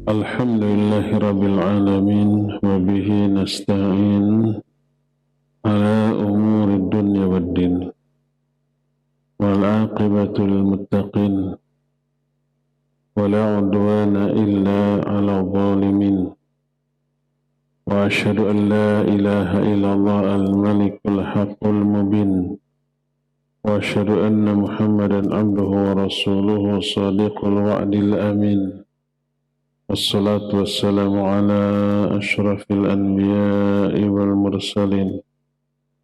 Alhamdulillahi Rabbil Alamin wa bihi nasta'in ala umuri dunya wad din wal aqibatu lil muttaqin wa la udwana illa ala zalimin wa ashhadu an la ilaha illallah al-malikul haqqul mubin wa ashhadu anna Muhammadan abduhu wa rasuluhu sadiqul wa'dil amin. Wassalatu wassalamu ala ashrafil anbiya'i wal mursalin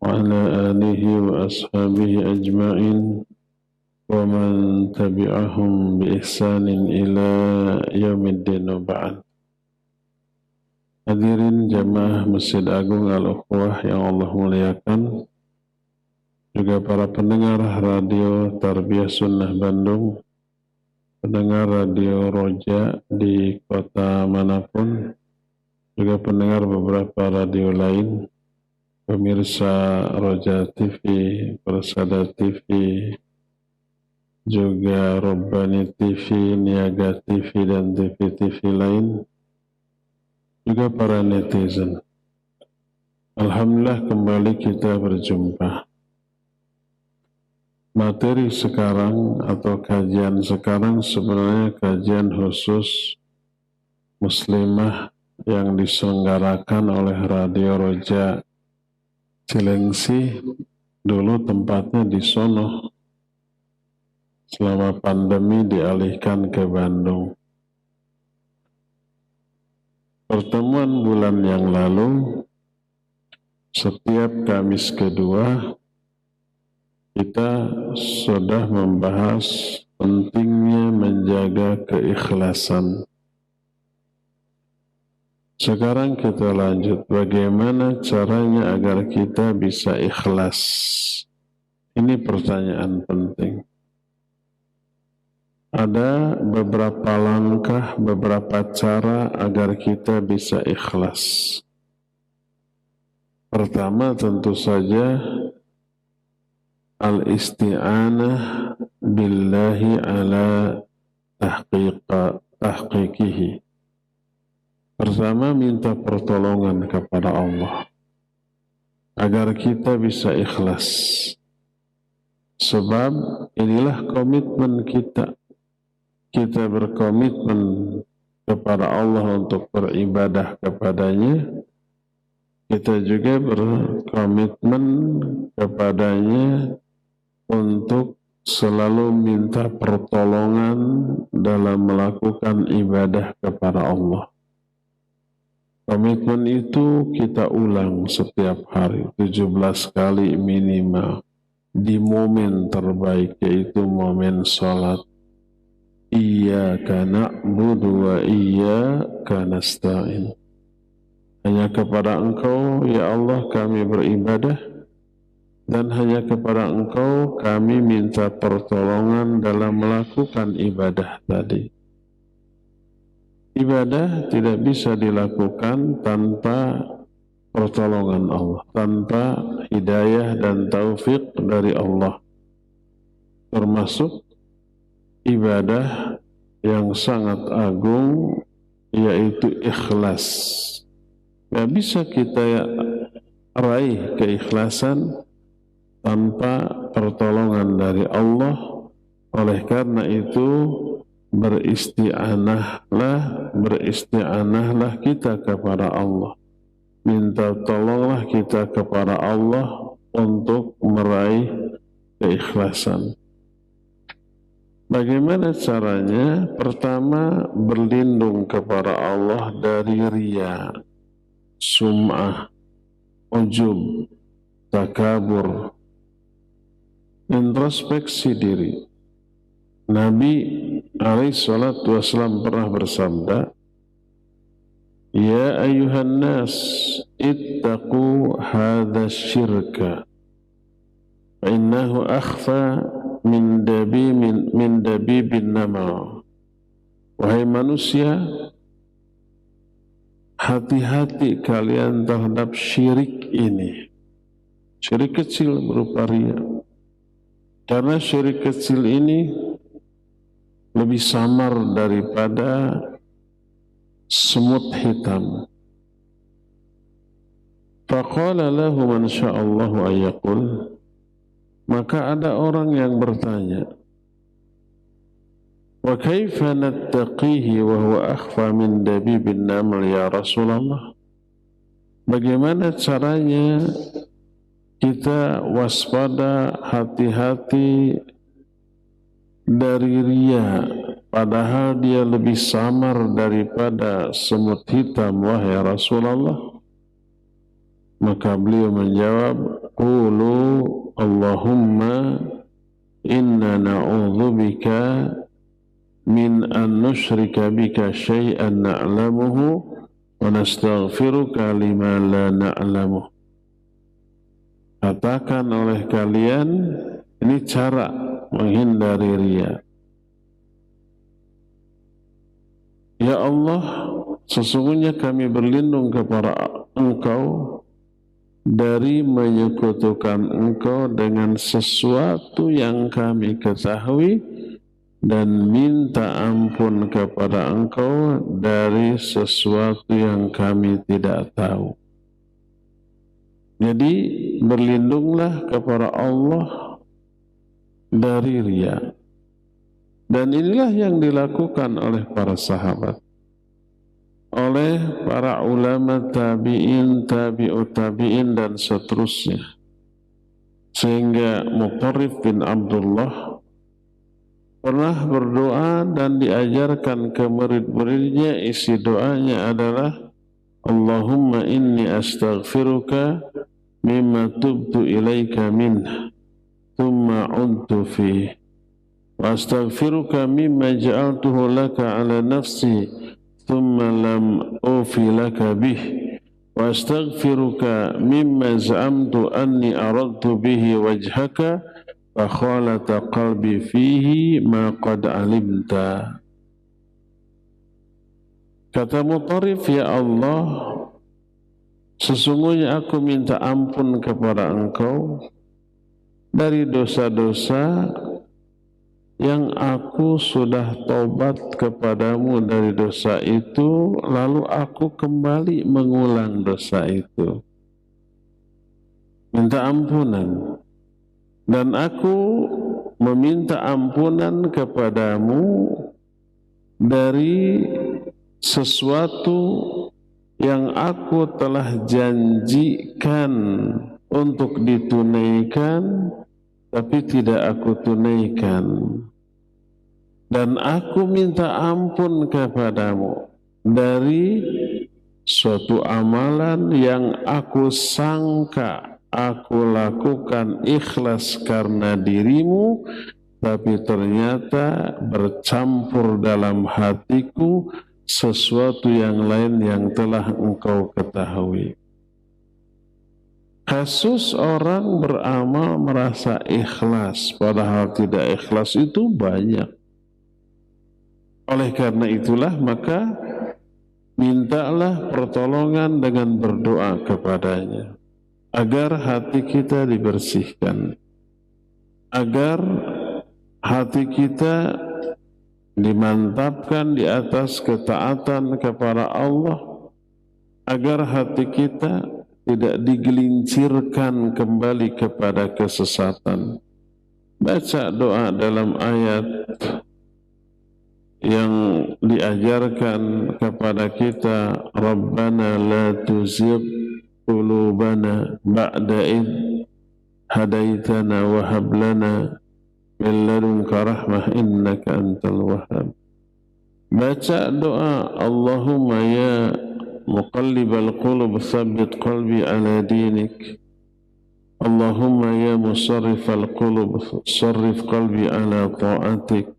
wa ala alihi wa ashabihi ajma'in wa man tabi'ahum bi ihsanin ila yaumiddin wa ba'd. Hadirin jamaah Masjid Agung Al-Ukhwah yang Allah muliakan, juga para pendengar radio Tarbiyah Sunnah Bandung, pendengar radio Roja di kota manapun, juga pendengar beberapa radio lain, pemirsa Roja TV, Persada TV, juga Robbani TV, Niaga TV, dan TV-TV lain, juga para netizen. Alhamdulillah kembali kita berjumpa. Materi sekarang atau kajian sekarang sebenarnya kajian khusus muslimah yang diselenggarakan oleh Radio Roja Cilengsi, dulu tempatnya di sono, selama pandemi dialihkan ke Bandung. Pertemuan bulan yang lalu, setiap Kamis kedua, kita sudah membahas pentingnya menjaga keikhlasan. Sekarang kita lanjut, bagaimana caranya agar kita bisa ikhlas? Ini pertanyaan penting. Ada beberapa langkah, beberapa cara agar kita bisa ikhlas. Pertama tentu saja al-isti'anah billahi ala tahqiqihi. Pertama, minta pertolongan kepada Allah agar kita bisa ikhlas. Sebab inilah komitmen kita. Kita berkomitmen kepada Allah untuk beribadah kepadanya. Kita juga berkomitmen kepadanya untuk selalu minta pertolongan dalam melakukan ibadah kepada Allah. Komitmen itu kita ulang setiap hari, 17 kali minimal, di momen terbaik, yaitu momen sholat. Iyyaka na'budu wa iyyaka nasta'in. Hanya kepada Engkau, ya Allah, kami beribadah, dan hanya kepada Engkau kami minta pertolongan dalam melakukan ibadah tadi. Ibadah tidak bisa dilakukan tanpa pertolongan Allah, tanpa hidayah dan taufik dari Allah. Termasuk ibadah yang sangat agung, yaitu ikhlas. Tidak bisa kita raih keikhlasan tanpa pertolongan dari Allah. Oleh karena itu, beristi'anahlah kita kepada Allah. Minta tolonglah kita kepada Allah untuk meraih keikhlasan. Bagaimana caranya? Pertama, berlindung kepada Allah dari riya, sum'ah, ujub, takabur, introspeksi diri. Nabi SAW pernah bersabda, Ya ayuhan nas, ittaqu hadha syirka, innahu akhfa min dabibin nama. Wahai manusia, hati-hati kalian terhadap syirik ini. Syirik kecil berupa riya. Karena syirik kecil ini lebih samar daripada semut hitam. Faqala lahu man sya'allahu ayyaqul, maka ada orang yang bertanya, wa kaifa nattaqihi wa huwa akhfa min dabibin naml ya Rasulullah? Bagaimana caranya kita waspada, hati-hati dari riya, padahal dia lebih samar daripada semut hitam, wahai Rasulullah? Maka beliau menjawab, qulu Allahumma inna na'udzubika min an nusyrika bika syai'an na'lamuhu wa nastaghfiruka lima la na'lamuh. Katakan oleh kalian, ini cara menghindari riya. Ya Allah, sesungguhnya kami berlindung kepada Engkau dari menyekutukan Engkau dengan sesuatu yang kami ketahui dan minta ampun kepada Engkau dari sesuatu yang kami tidak tahu. Jadi berlindunglah kepada Allah dari riya. Dan inilah yang dilakukan oleh para sahabat, oleh para ulama tabi'in, tabi'ut tabi'in dan seterusnya. Sehingga Mutarrif bin Abdullah pernah berdoa dan diajarkan ke murid-muridnya, isi doanya adalah Allahumma inni astaghfiruka mimma tubtu ilaika minhu thumma untu fihi wa astaghfiruka mimma ja'altuhu laka ala nafsi thumma lam ufi laka bih wa astaghfiruka mimma za'amtu anni aradtu bihi wajhaka fa khalata qalbi fihi ma qad alimta. Kata Mutarrif, ya Allah, sesungguhnya aku minta ampun kepada Engkau dari dosa-dosa yang aku sudah taubat kepadamu dari dosa itu, lalu aku kembali mengulang dosa itu. Minta ampunan. Dan aku meminta ampunan kepadamu dari sesuatu yang aku telah janjikan untuk ditunaikan tapi tidak aku tunaikan, dan aku minta ampun kepadamu dari suatu amalan yang aku sangka aku lakukan ikhlas karena dirimu, tapi ternyata bercampur dalam hatiku sesuatu yang lain yang telah engkau ketahui. Kasus orang beramal merasa ikhlas, padahal tidak ikhlas itu banyak. Oleh karena itulah maka mintalah pertolongan dengan berdoa kepadanya, agar hati kita dibersihkan, agar hati kita dimantapkan di atas ketaatan kepada Allah, agar hati kita tidak digelincirkan kembali kepada kesesatan. Baca doa dalam ayat yang diajarkan kepada kita, Rabbana la tuzigh qulubana ba'da idh hadaitana wa hab lana min ladunka rahmah innaka antal wahhab. Baca doa Allahumma ya muqallibal qulub tsabbit qalbi ala dinik, Allahumma ya musarrifal qulub sarrif qalbi ala ta'atik.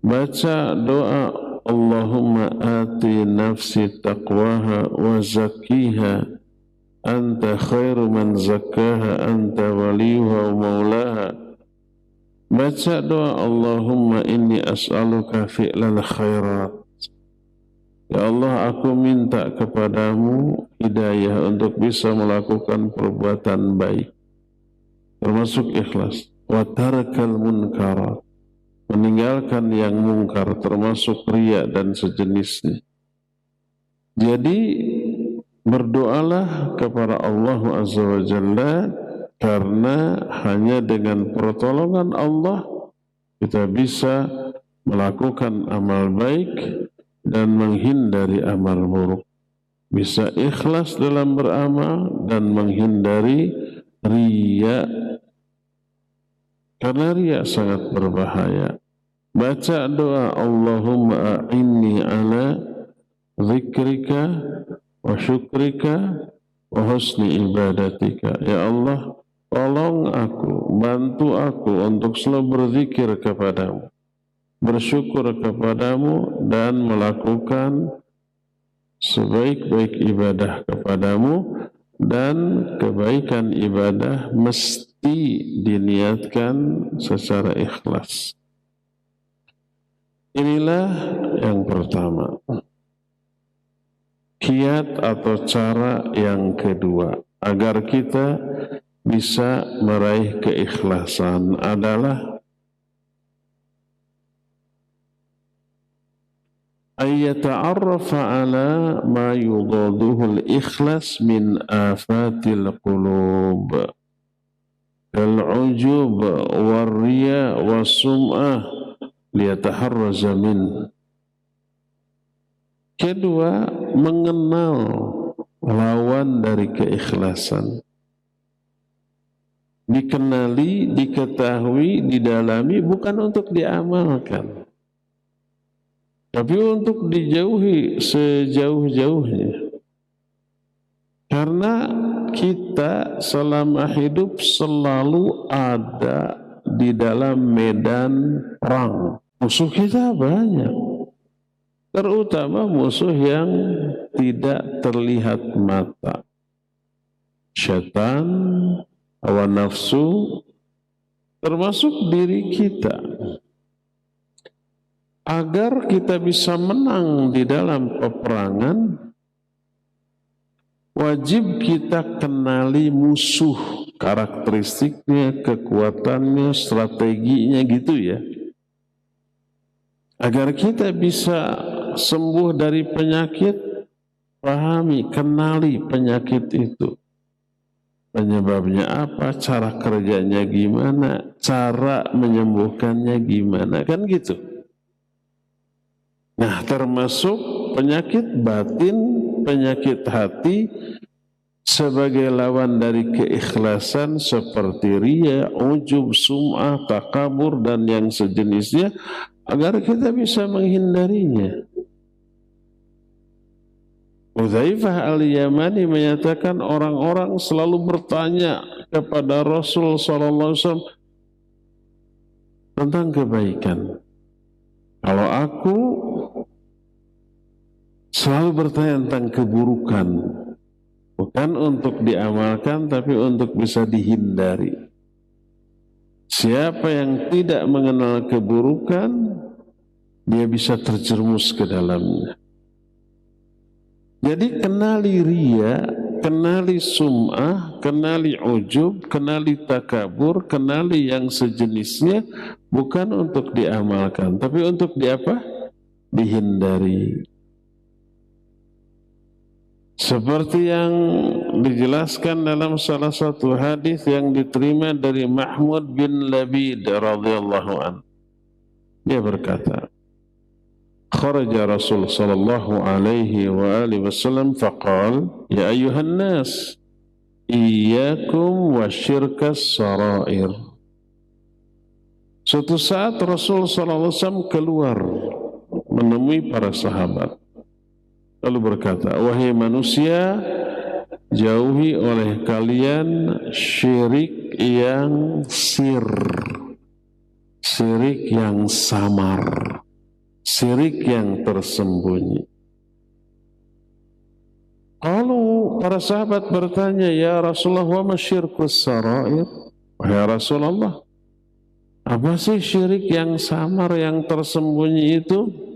Baca doa Allahumma ati nafsi taqwaha wa zakkiha anta khairu man zakkaha anta waliyuha wa maulaha. Baca doa Allahumma inni as'aluka fi'lal khairat, ya Allah, aku minta kepadamu hidayah untuk bisa melakukan perbuatan baik, termasuk ikhlas. Wa tarkal munkarat, meninggalkan yang mungkar, termasuk riya dan sejenisnya. Jadi berdoalah kepada Allah Azza wa Jalla, karena hanya dengan pertolongan Allah kita bisa melakukan amal baik dan menghindari amal buruk. Bisa ikhlas dalam beramal dan menghindari riya, karena riya sangat berbahaya. Baca doa Allahumma a'inni ala zikrika wa syukrika wa husni ibadatika. Ya Allah, tolong aku, bantu aku untuk selalu berzikir kepadamu, bersyukur kepadamu, dan melakukan sebaik-baik ibadah kepadamu. Dan kebaikan ibadah mesti diniatkan secara ikhlas. Inilah yang pertama. Kiat atau cara yang kedua agar kita bisa meraih keikhlasan adalah ayyata'arrafa ala ma yudaduhul ikhlas min afatil qulub kal-ujub war-riya was-sum'ah liyataharraza min. Kedua, mengenal lawan dari keikhlasan. Dikenali, diketahui, didalami bukan untuk diamalkan, tapi untuk dijauhi sejauh-jauhnya. Karena kita selama hidup selalu ada di dalam medan perang. Musuh kita banyak, terutama musuh yang tidak terlihat mata. Syaitan, hawa nafsu, termasuk diri kita. Agar kita bisa menang di dalam peperangan, wajib kita kenali musuh, karakteristiknya, kekuatannya, strateginya gitu ya. Agar kita bisa sembuh dari penyakit, pahami, kenali penyakit itu. Penyebabnya apa, cara kerjanya gimana, cara menyembuhkannya gimana, kan gitu. Nah, termasuk penyakit batin, penyakit hati, sebagai lawan dari keikhlasan seperti riya, ujub, sum'ah, takabur, dan yang sejenisnya, agar kita bisa menghindarinya. Hudzaifah al-Yamani menyatakan orang-orang selalu bertanya kepada Rasul SAW tentang kebaikan. Kalau aku selalu bertanya tentang keburukan, bukan untuk diamalkan, tapi untuk bisa dihindari. Siapa yang tidak mengenal keburukan, dia bisa terjerumus ke dalamnya. Jadi kenali riya, kenali sum'ah, kenali ujub, kenali takabur, kenali yang sejenisnya, bukan untuk diamalkan, tapi untuk dihindari. Seperti yang dijelaskan dalam salah satu hadis yang diterima dari Mahmud bin Labid radhiyallahu anhu. Dia berkata, kharaja Rasul sallallahu alaihi wa alihi wasallam faqal, ya ayuhan nas, iyyakum wa syirkas sarair. Suatu saat Rasul sallallahu alaihi wasallam keluar menemui para sahabat. Lalu berkata, wahai manusia, jauhi oleh kalian syirik yang syirik yang samar, syirik yang tersembunyi. Lalu para sahabat bertanya, ya Rasulullah, wa masyirkus sarair? Wahai Rasulullah, apa sih syirik yang samar, yang tersembunyi itu?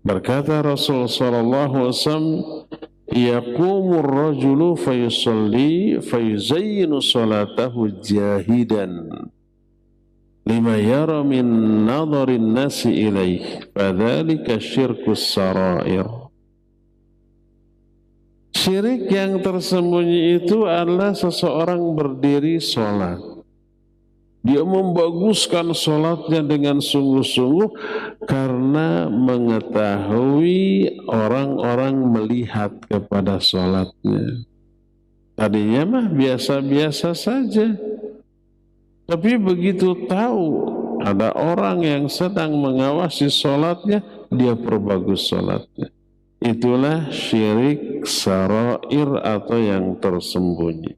Berkata Rasul sallallahu alaihi wasallam, yaqumur rajulu fayusalli fayuzayyinu salatahu jahidan lima yara min nadharin nasi ilaih fadzalika syirkus sarair. Syirik yang tersembunyi itu adalah seseorang berdiri sholat. Dia membaguskan sholatnya dengan sungguh-sungguh karena mengetahui orang-orang melihat kepada sholatnya. Tadinya mah biasa-biasa saja. Tapi begitu tahu ada orang yang sedang mengawasi sholatnya, dia perbagus sholatnya. Itulah syirik sarair atau yang tersembunyi.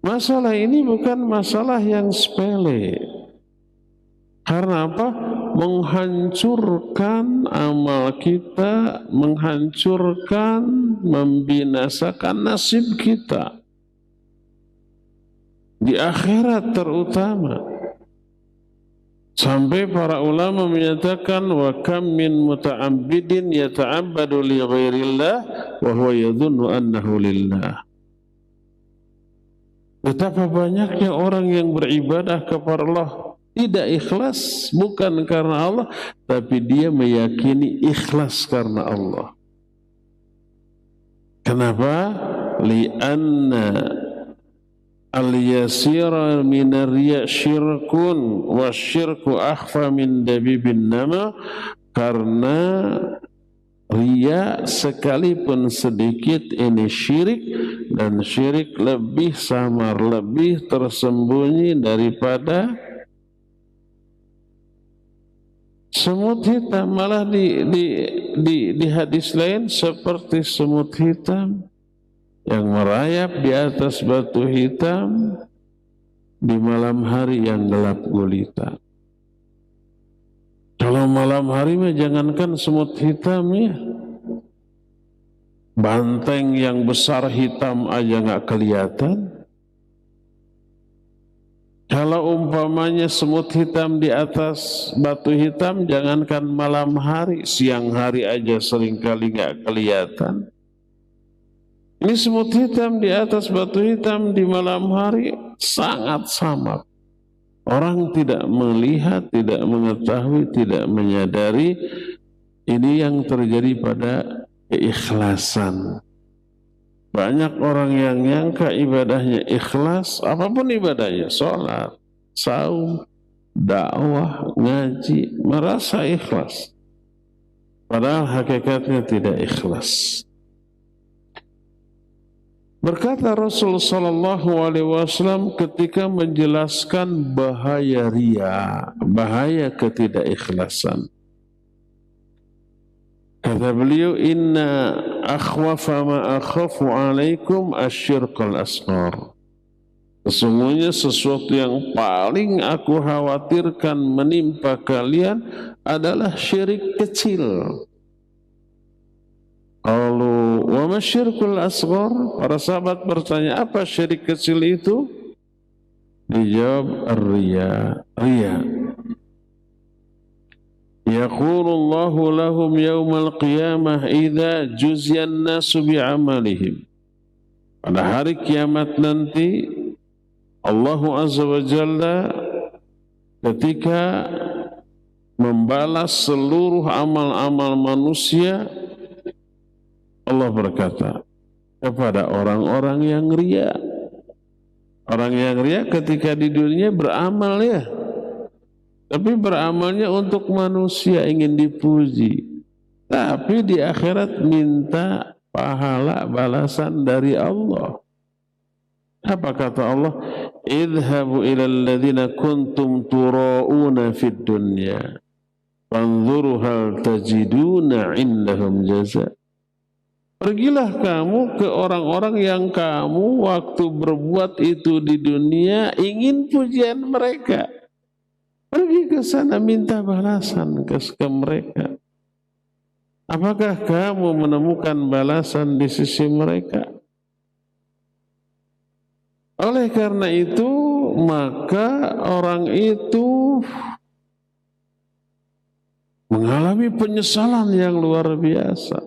Masalah ini bukan masalah yang sepele. Karena apa? Menghancurkan amal kita, menghancurkan, membinasakan nasib kita. Di akhirat terutama. Sampai para ulama menyatakan wa kam min muta'abbidin yata'abbadu li ghairillah wa huwa yadhunnu annahu lillah. Betapa banyaknya orang yang beribadah kepada Allah tidak ikhlas bukan karena Allah, tapi dia meyakini ikhlas karena Allah. Kenapa? Li'anna al-yasira minar riya syirkun wa syirku akhfa min dabibin nama, karena riya sekalipun sedikit ini syirik, dan syirik lebih samar, lebih tersembunyi daripada semut hitam. Malah di hadis lain seperti semut hitam yang merayap di atas batu hitam di malam hari yang gelap gulita. Kalau malam hari mah jangankan semut hitam ya, banteng yang besar hitam aja nggak kelihatan. Kalau umpamanya semut hitam di atas batu hitam, jangankan malam hari, siang hari aja seringkali nggak kelihatan. Ini semut hitam di atas batu hitam di malam hari sangat samar. Orang tidak melihat, tidak mengetahui, tidak menyadari. Ini yang terjadi pada keikhlasan. Banyak orang yang nyangka ibadahnya ikhlas, apapun ibadahnya, sholat, saum, dakwah, ngaji, merasa ikhlas. Padahal hakikatnya tidak ikhlas. Berkata Rasul sallallahu alaihi wasallam ketika menjelaskan bahaya riya, bahaya ketidakikhlasan. Kata beliau, inna akhwafa ma akhafu alaikum asyirkul asghar. Sesungguhnya sesuatu yang paling aku khawatirkan menimpa kalian adalah syirik kecil. Qalu wa ma syirkul asghar? Para sahabat bertanya, apa syirik kecil itu? Dijawab ar-riya, riya. Yaqulullahu lahum yawmal qiyamah idza juziyan nasu bi'amalihim. Pada hari kiamat nanti Allah Azza wa Jalla ketika membalas seluruh amal-amal manusia, Allah berkata kepada orang-orang yang riya. Orang yang riya ketika di dunia beramal ya, tapi beramalnya untuk manusia, ingin dipuji. Tapi di akhirat minta pahala balasan dari Allah. Apa kata Allah? Idhabu ilal ladzina kuntum tura'una fid dunya fanzuru hal tajiduna indahum jaza. Pergilah kamu ke orang-orang yang kamu waktu berbuat itu di dunia ingin pujian mereka. Pergi ke sana minta balasan ke mereka. Apakah kamu menemukan balasan di sisi mereka? Oleh karena itu, maka orang itu mengalami penyesalan yang luar biasa.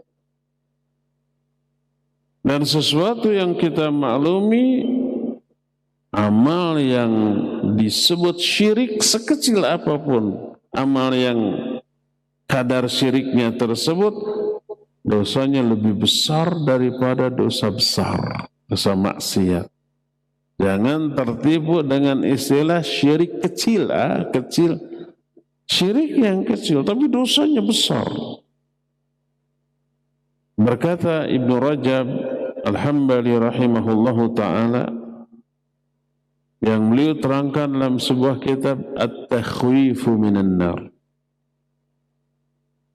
Dan sesuatu yang kita maklumi, amal yang disebut syirik sekecil apapun, amal yang kadar syiriknya tersebut dosanya lebih besar daripada dosa besar, dosa maksiat. Jangan tertipu dengan istilah syirik kecil, kecil. Syirik yang kecil, tapi dosanya besar. Berkata Ibnu Rajab Al-Hambali rahimahullahu ta'ala, yang beliau terangkan dalam sebuah kitab At-Takhwifu Minan Nar.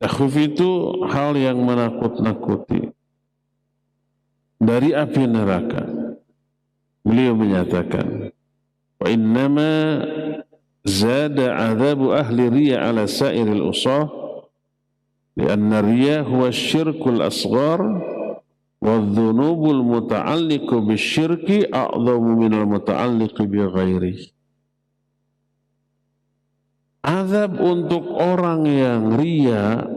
Takhwif itu hal yang menakut-nakuti dari api neraka. Beliau menyatakan, wa innama zada azabu ahli riya ala sairil usah lianna riya huwa syirkul asghar wa dhunubul muta'alliqu bisyirki a'zamu minal muta'alliqi bi ghairi. Azab untuk orang yang riya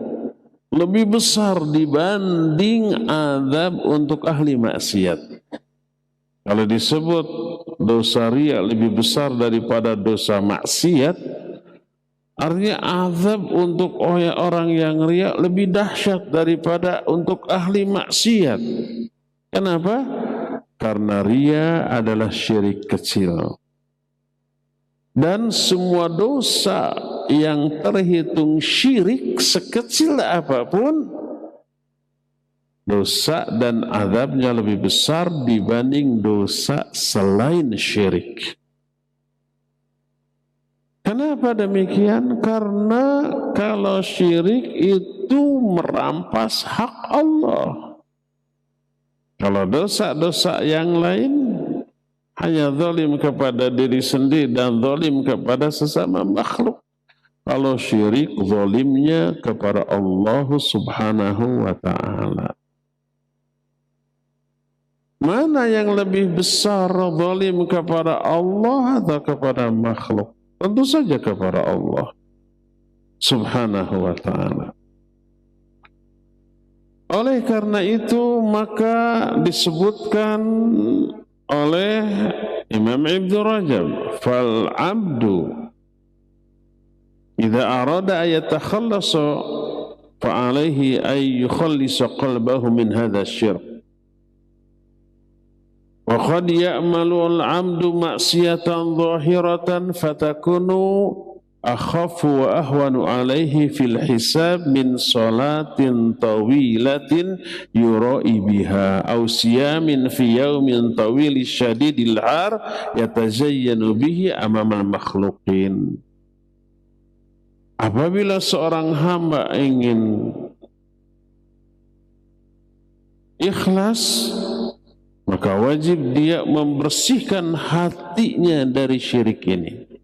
lebih besar dibanding azab untuk ahli maksiat. Kalau disebut dosa riya lebih besar daripada dosa maksiat, artinya azab untuk orang yang riya lebih dahsyat daripada untuk ahli maksiat. Kenapa? Karena riya adalah syirik kecil. Dan semua dosa yang terhitung syirik sekecil apapun, dosa dan azabnya lebih besar dibanding dosa selain syirik. Kenapa demikian? Karena kalau syirik itu merampas hak Allah. Kalau dosa-dosa yang lain hanya zalim kepada diri sendiri dan zalim kepada sesama makhluk. Kalau syirik, zalimnya kepada Allah Subhanahu wa ta'ala. Mana yang lebih besar, zalim kepada Allah atau kepada makhluk? Tentu saja kepada Allah Subhanahu wa ta'ala. Oleh karena itu maka disebutkan oleh Imam Ibnu Rajab, fal abdu idza arada ay yatakhallasa fa alayhi ay yukhallisa qalbahu min hadha asy-syirk. Wa qad ya'malu al-'abdu ma'siyatan dhahiratan fatakunu akhafu wa ahwanu alaihi fil hisab min salatin tawilatin yura'i biha aw siyamin fi yaumin tawil syadidil har yatazayyanu bihi amamal makhluqin. Apabila seorang hamba ingin ikhlas, maka wajib dia membersihkan hatinya dari syirik ini.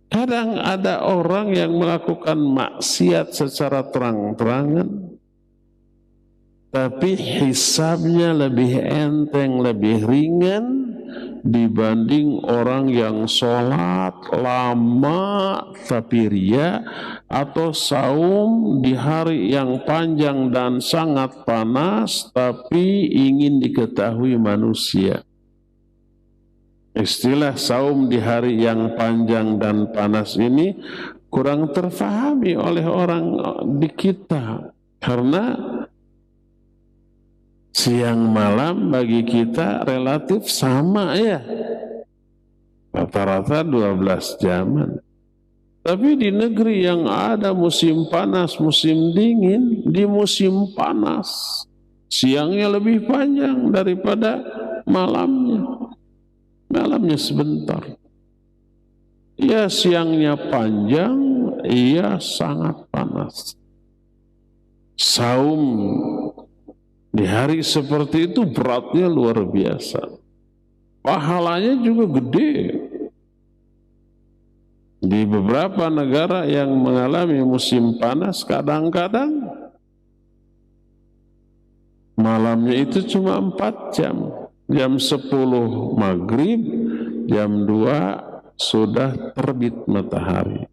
Kadang ada orang yang melakukan maksiat secara terang-terangan, tapi hisabnya lebih enteng, lebih ringan dibanding orang yang sholat lama tapi riya, atau saum di hari yang panjang dan sangat panas tapi ingin diketahui manusia. Istilah saum di hari yang panjang dan panas ini kurang terfahami oleh orang di kita, karena siang malam bagi kita relatif sama ya, rata-rata 12 jaman. Tapi di negeri yang ada musim panas, musim dingin, di musim panas siangnya lebih panjang daripada malamnya. Malamnya sebentar. Ya siangnya panjang, iya sangat panas. Saum di hari seperti itu beratnya luar biasa. Pahalanya juga gede. Di beberapa negara yang mengalami musim panas, kadang-kadang malamnya itu cuma 4 jam. Jam 10 maghrib, jam 2 sudah terbit matahari.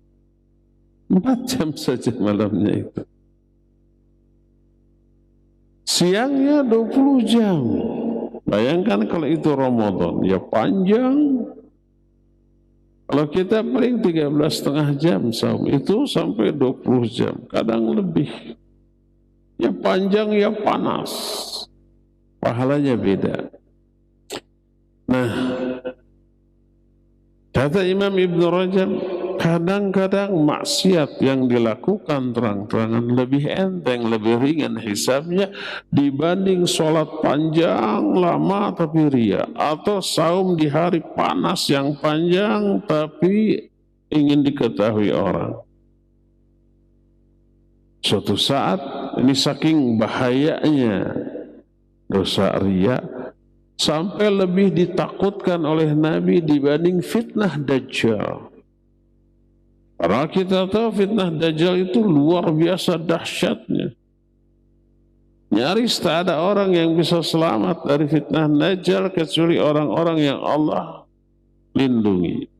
4 jam saja malamnya itu. Siangnya 20 jam. Bayangkan kalau itu Ramadan, ya panjang. Kalau kita paling 13,5 jam saum, itu sampai 20 jam, kadang lebih. Ya panjang ya panas, pahalanya beda. Nah, kata Imam Ibn Rajab, kadang-kadang maksiat yang dilakukan terang-terangan lebih enteng, lebih ringan hisabnya dibanding sholat panjang lama tapi ria, atau saum di hari panas yang panjang tapi ingin diketahui orang. Suatu saat, ini saking bahayanya dosa ria, sampai lebih ditakutkan oleh Nabi dibanding fitnah Dajjal. Karena kita tahu fitnah Dajjal itu luar biasa dahsyatnya. Nyaris tak ada orang yang bisa selamat dari fitnah Dajjal kecuali orang-orang yang Allah lindungi.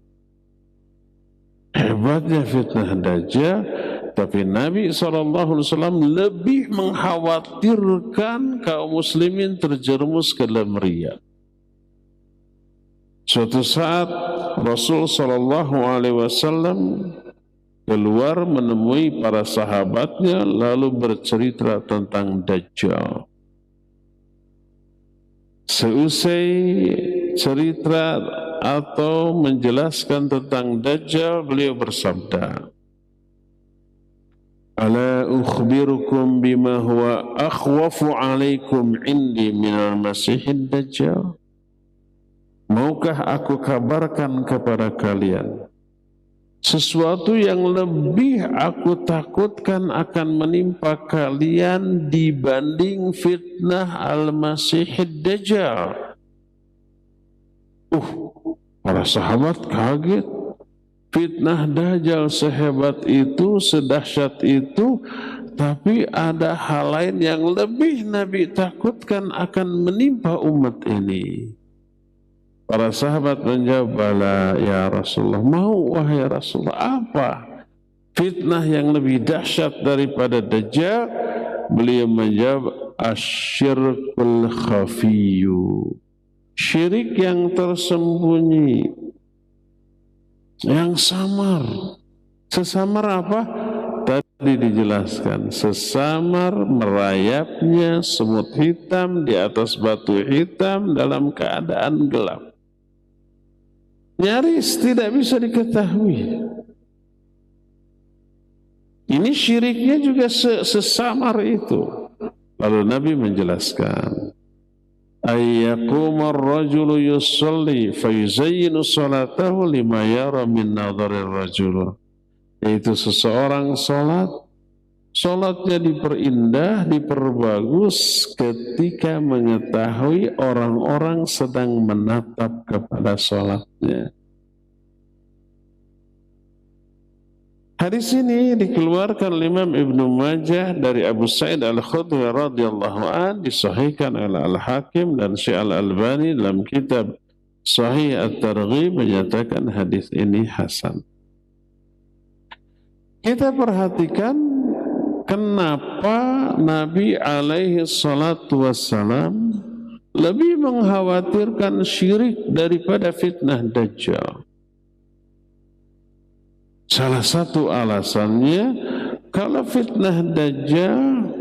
Hebatnya fitnah Dajjal, tapi Nabi SAW lebih mengkhawatirkan kaum muslimin terjerumus ke dalam riya. Suatu saat Rasul SAW keluar menemui para sahabatnya lalu bercerita tentang Dajjal. Seusai cerita atau menjelaskan tentang Dajjal, beliau bersabda, "Ala ukhbirukum bima huwa akhwafu alaikum indi minal masihid Dajjal?" Maukah aku kabarkan kepada kalian sesuatu yang lebih aku takutkan akan menimpa kalian dibanding fitnah Al-Masihid Dajjal? Para sahabat kaget. Fitnah Dajjal sehebat itu, sedahsyat itu, tapi ada hal lain yang lebih Nabi takutkan akan menimpa umat ini. Para sahabat menjawab, "Bala ya Rasulullah." Mau wahai Rasulullah, apa fitnah yang lebih dahsyat daripada Dajjal? Beliau menjawab, "Asyirkul khafiyyu." Syirik yang tersembunyi, yang samar. Sesamar apa? Tadi dijelaskan, sesamar merayapnya semut hitam di atas batu hitam dalam keadaan gelap. Nyaris tidak bisa diketahui. Ini syiriknya juga sesamar itu. Lalu Nabi menjelaskan, ayyaqumar rajulu yusalli fayuzayyinu salatahu lima yara min nadharir rajul. Yaitu seseorang salatnya diperindah, diperbagus ketika mengetahui orang-orang sedang menatap kepada salatnya. Hadis ini dikeluarkan Imam Ibnu Majah dari Abu Sa'id Al-Khudri radhiyallahu an, disahihkan oleh Al-Hakim dan Syekh Al-Albani dalam kitab Sahih At-Targhib menyatakan hadis ini hasan. Kita perhatikan kenapa Nabi alaihi salatu wassalam lebih mengkhawatirkan syirik daripada fitnah Dajjal. Salah satu alasannya, kalau fitnah Dajjal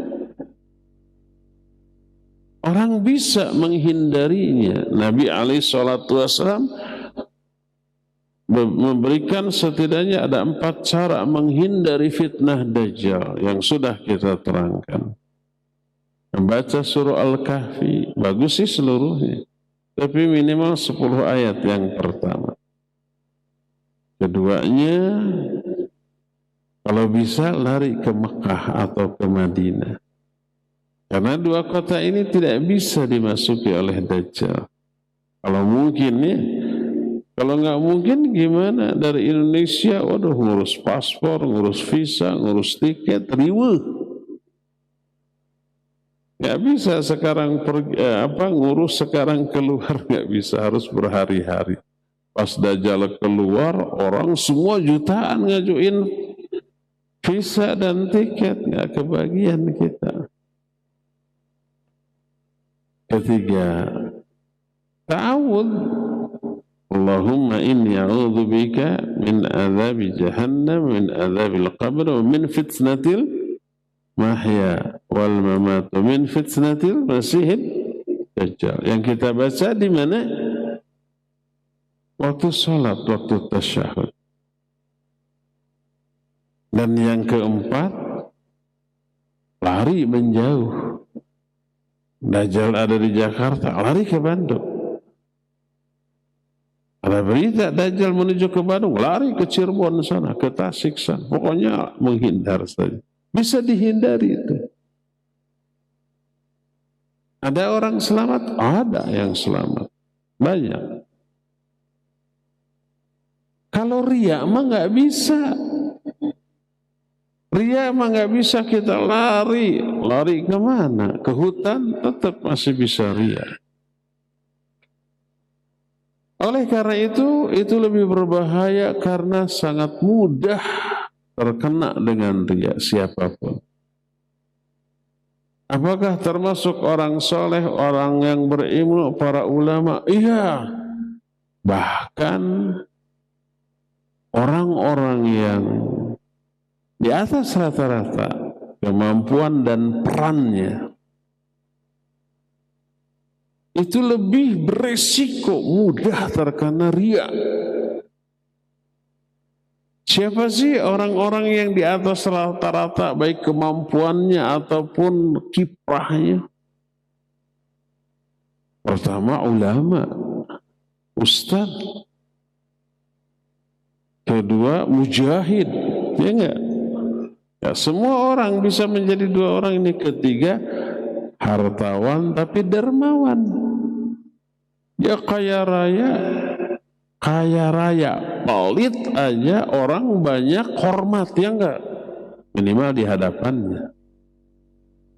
orang bisa menghindarinya. Nabi alaihi salatu wassalam memberikan setidaknya ada 4 cara menghindari fitnah Dajjal yang sudah kita terangkan. Membaca surah Al-Kahfi, bagus sih seluruhnya, tapi minimal 10 ayat yang pertama. Keduanya, kalau bisa lari ke Mekah atau ke Madinah. Karena 2 kota ini tidak bisa dimasuki oleh Dajjal. Kalau mungkin ya, kalau nggak mungkin gimana dari Indonesia, waduh ngurus paspor, ngurus visa, ngurus tiket, riweuh. Nggak bisa sekarang ngurus sekarang keluar, nggak bisa, harus berhari-hari. Pas Dajjal keluar, orang semua jutaan ngajuin visa dan tiket, nggak kebagian kita. Ketiga, ta'awud. Allahumma inni a'udzubika min adzabi jahannam, min adzabil qabr, wa min fitnatil mahya wal mamatu min fitnatil masihid dajjal. Yang kita baca di mana? Waktu sholat, waktu tasyahud. Dan yang keempat, lari menjauh. Dajjal ada di Jakarta, lari ke Bandung. Ada berita Dajjal menuju ke Bandung, lari ke Cirebon sana, ke Tasik sana. Pokoknya menghindar saja. Bisa dihindari itu. Ada orang selamat? Ada yang selamat. Banyak. Kalau riya mah nggak bisa. Riya mah nggak bisa kita lari. Lari kemana? Ke hutan tetap masih bisa riya. Oleh karena itu lebih berbahaya karena sangat mudah terkena dengan riya siapapun. Apakah termasuk orang soleh, orang yang berilmu, para ulama? Iya. Bahkan orang-orang yang di atas rata-rata kemampuan dan perannya itu lebih beresiko mudah terkena riya. Siapa sih orang-orang yang di atas rata-rata baik kemampuannya ataupun kiprahnya? Pertama ulama, ustaz. Kedua mujahid, ya enggak? Ya, semua orang bisa menjadi dua orang ini. Ketiga hartawan tapi dermawan. Ya kaya raya, pelit aja orang banyak hormat, ya enggak? Minimal di hadapannya.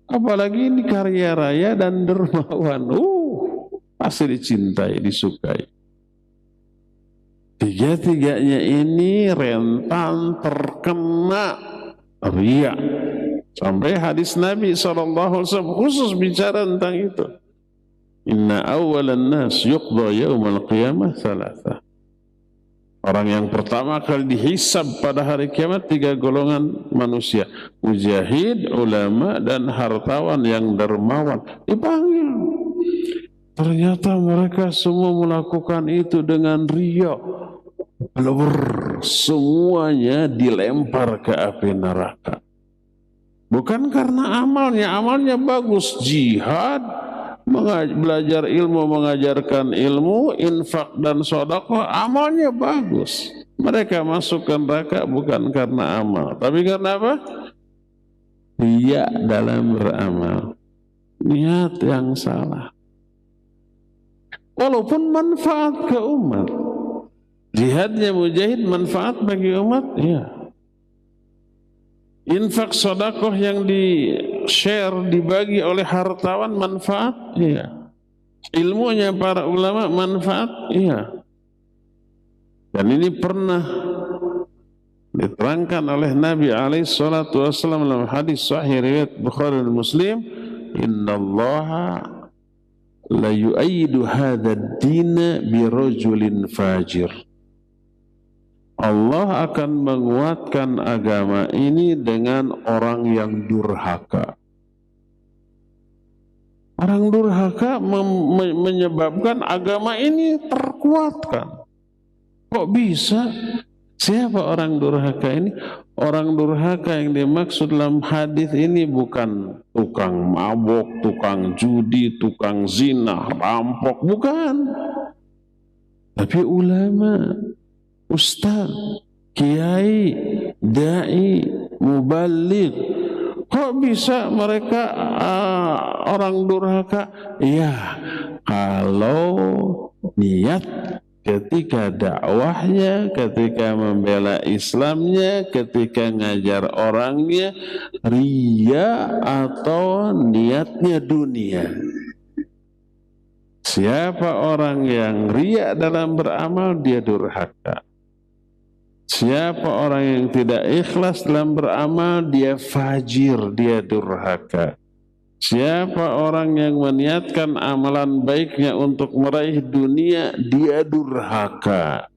Apalagi ini kaya raya dan dermawan, pasti dicintai, disukai. Tiga-tiganya ini rentan terkena riya. Sampai hadis Nabi SAW khusus bicara tentang itu. Inna awalan nas yuqda yawmal qiyamah thalatha. Orang yang pertama kali dihisab pada hari kiamat 3 golongan manusia. Mujahid, ulama, dan hartawan yang dermawan. Dipanggil. Ternyata mereka semua melakukan itu dengan riya. Semuanya dilempar ke api neraka. Bukan karena amalnya bagus. Jihad, belajar ilmu, mengajarkan ilmu, infak dan sedekah, amalnya bagus. Mereka masuk ke neraka bukan karena amal, tapi karena apa? Riya dalam beramal, niat yang salah. Walaupun manfaat ke umat, jihadnya mujahid manfaat bagi umat, ya. Infak sedekah yang di-share, dibagi oleh hartawan manfaat, iya. Ilmunya para ulama manfaat, iya. Dan ini pernah diterangkan oleh Nabi SAW dalam hadis sahih riwayat Bukhari dan Muslim, innallaha la yu'ayyidu hadha ad-din bi rajulin fajir. Allah akan menguatkan agama ini dengan orang yang durhaka. Orang durhaka menyebabkan agama ini terkuatkan. Kok bisa? Siapa orang durhaka ini? Orang durhaka yang dimaksud dalam hadis ini bukan tukang mabok, tukang judi, tukang zina, rampok, bukan. Tapi ulama, ustaz, kiai, dai, mubaligh. Kok bisa mereka orang durhaka? Ya, kalau niat ketika dakwahnya, ketika membela Islamnya, ketika ngajar orangnya riya atau niatnya dunia. Siapa orang yang riya dalam beramal, dia durhaka. Siapa orang yang tidak ikhlas dalam beramal, dia fajir, dia durhaka. Siapa orang yang meniatkan amalan baiknya untuk meraih dunia, dia durhaka.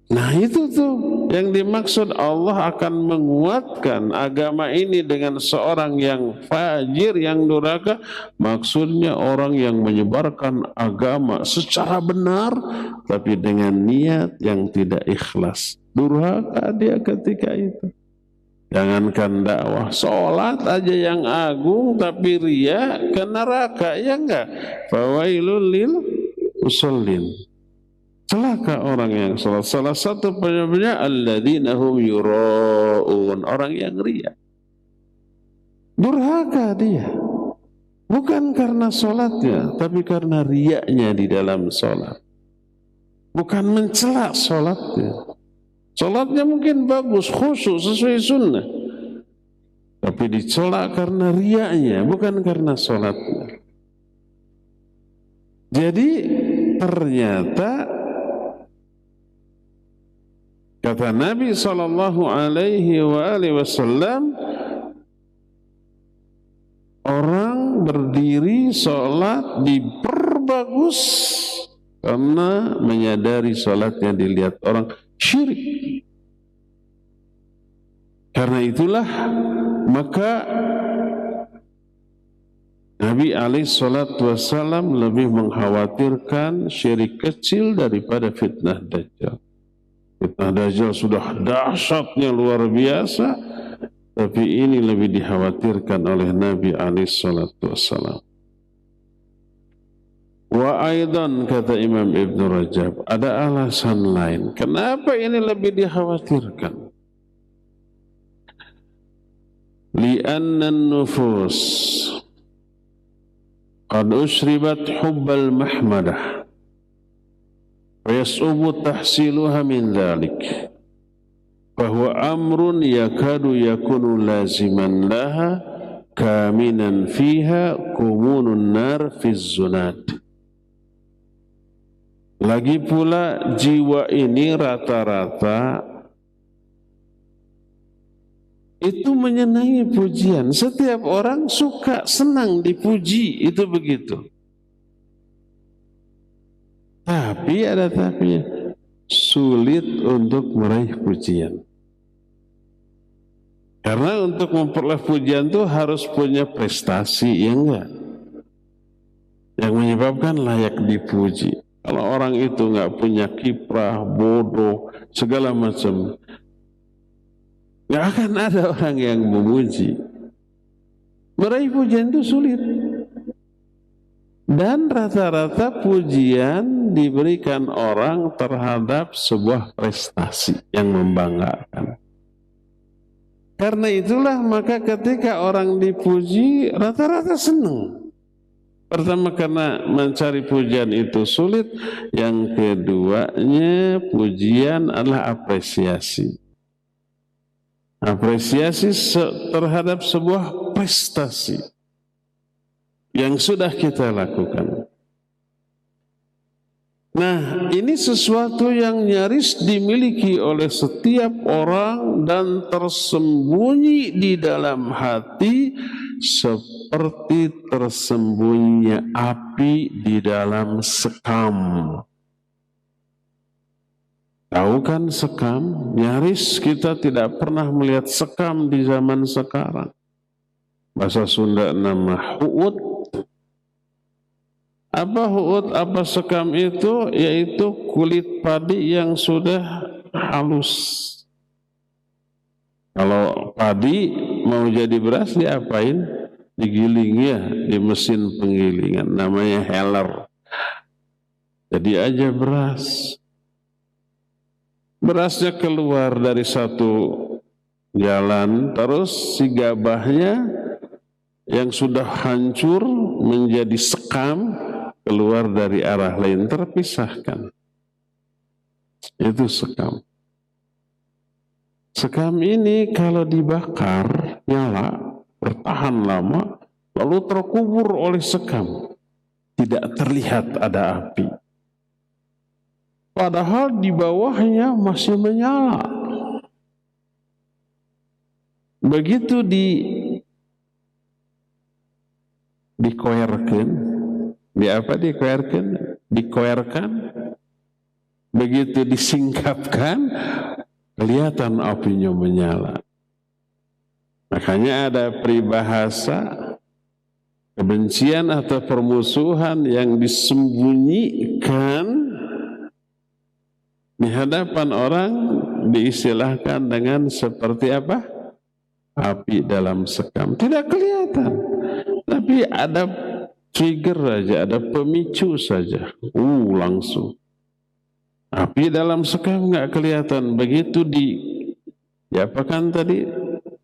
Nah itu tuh yang dimaksud Allah akan menguatkan agama ini dengan seorang yang fajir, yang durhaka. Maksudnya orang yang menyebarkan agama secara benar tapi dengan niat yang tidak ikhlas. Durhaka dia ketika itu. Jangankan dakwah, sholat aja yang agung tapi riya ke neraka, ya enggak? Fawailul lil musallin. Celaka orang yang salah. Salah satu penyebabnya alladzina hum yura'un, orang yang riya. Durhaka dia. Bukan karena sholatnya, tapi karena riyanya di dalam sholat. Bukan mencela sholatnya. Sholatnya mungkin bagus, khusyuk, sesuai sunnah. Tapi dicela karena riyanya, bukan karena sholatnya. Jadi ternyata kata Nabi SAW, orang berdiri sholat diperbagus karena menyadari sholatnya dilihat orang, syirik. Karena itulah maka Nabi SAW lebih mengkhawatirkan syirik kecil daripada fitnah Dajjal. Fitnah Dajjal sudah dahsyatnya luar biasa, tapi ini lebih dikhawatirkan oleh Nabi SAW. Wa aidan, kata Imam Ibn Rajab, ada alasan lain. Kenapa ini lebih dikhawatirkan? Li'anna nufus qad ushribat hubbal mahmadah ويصعب تحصيلها من ذلك فهو أمر يكاد يكون لازما لها كامنا فيها كمون النار في الزناد. Lagi pula jiwa ini rata-rata itu menyenangi pujian. Setiap orang suka, senang dipuji, itu begitu. Tapi ada tapinya, sulit untuk meraih pujian. Karena untuk memperoleh pujian itu harus punya prestasi, ya enggak? Yang menyebabkan layak dipuji. Kalau orang itu enggak punya kiprah, bodoh, segala macam, enggak akan ada orang yang memuji. Meraih pujian itu sulit. Dan rata-rata pujian diberikan orang terhadap sebuah prestasi yang membanggakan. Karena itulah maka ketika orang dipuji rata-rata senang. Pertama karena mencari pujian itu sulit. Yang keduanya pujian adalah apresiasi. Apresiasi terhadap sebuah prestasi yang sudah kita lakukan. Nah, ini sesuatu yang nyaris dimiliki oleh setiap orang dan tersembunyi di dalam hati seperti tersembunyinya api di dalam sekam. Tahu kan sekam? Nyaris kita tidak pernah melihat sekam di zaman sekarang. Bahasa Sunda nama huut. Apa huut, apa sekam itu? Yaitu kulit padi yang sudah halus. Kalau padi mau jadi beras diapain? Digiling ya, di mesin penggilingan. Namanya heller. Jadi aja beras. Berasnya keluar dari satu jalan, terus si gabahnya yang sudah hancur menjadi sekam, keluar dari arah lain, terpisahkan. Itu sekam. Sekam ini kalau dibakar, nyala, bertahan lama, lalu terkubur oleh sekam. Tidak terlihat ada api. Padahal di bawahnya masih menyala. Begitu dikoerkan, dikoerkan, begitu disingkapkan, kelihatan apinya menyala. Makanya ada peribahasa, kebencian atau permusuhan yang disembunyikan di hadapan orang diistilahkan dengan seperti apa? Api dalam sekam. Tidak kelihatan, tapi ada trigger saja, ada pemicu saja. Langsung. Api dalam sekam nggak kelihatan. Begitu diapakan tadi?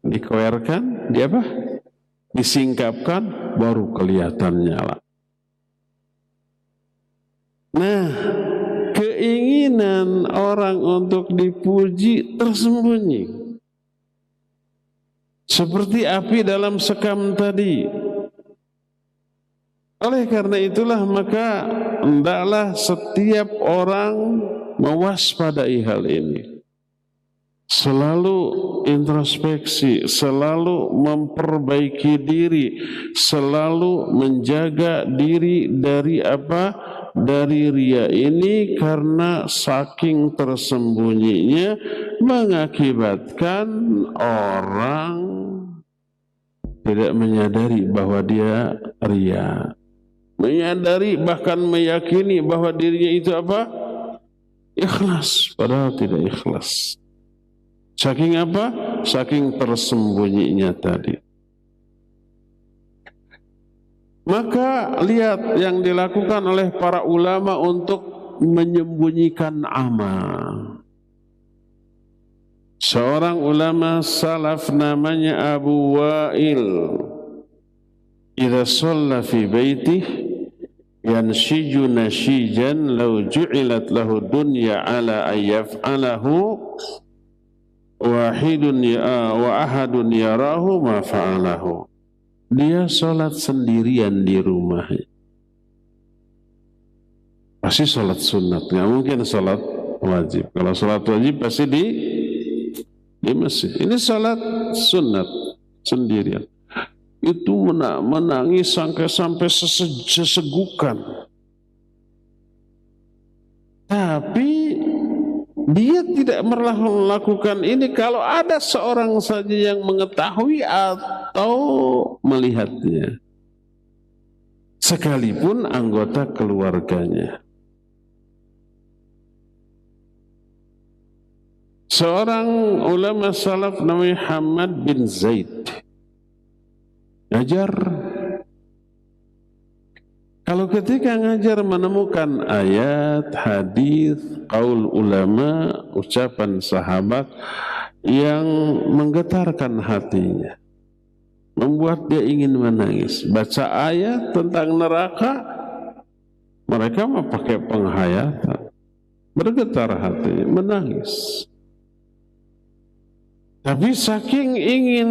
Dikoerkan, disingkapkan, baru kelihatan nyala. Nah, keinginan orang untuk dipuji tersembunyi. Seperti api dalam sekam tadi. Oleh karena itulah maka hendaklah setiap orang mewaspadai hal ini. Selalu introspeksi, selalu memperbaiki diri, selalu menjaga diri dari apa? Dari riya ini, karena saking tersembunyinya mengakibatkan orang tidak menyadari bahwa dia riya. Menyadari bahkan meyakini bahwa dirinya itu apa? Ikhlas, padahal tidak ikhlas. Saking apa? Saking tersembunyinya tadi. Maka lihat yang dilakukan oleh para ulama untuk menyembunyikan amal. Seorang ulama salaf namanya Abu Wa'il, idza shalla fi baitih yanshiju nashijan law ju'ilat lahu dunya ala ayyaf'alahu wahidun wa ahadun yarahu ma fa'alahu. Dia sholat sendirian di rumahnya. Pasti sholat sunat, nggak mungkin sholat wajib. Kalau sholat wajib pasti di masjid. Ini sholat sunat sendirian. Itu menangis sampai sesegukan. Tapi dia tidak melakukan ini kalau ada seorang saja yang mengetahui atau melihatnya, sekalipun anggota keluarganya. Seorang ulama salaf namanya Hamad bin Zaid ngajar. Kalau ketika ngajar menemukan ayat, hadis, qaul ulama, ucapan sahabat yang menggetarkan hatinya, membuat dia ingin menangis. Baca ayat tentang neraka, mereka mau pakai penghayatan, bergetar hatinya, menangis. Tapi saking ingin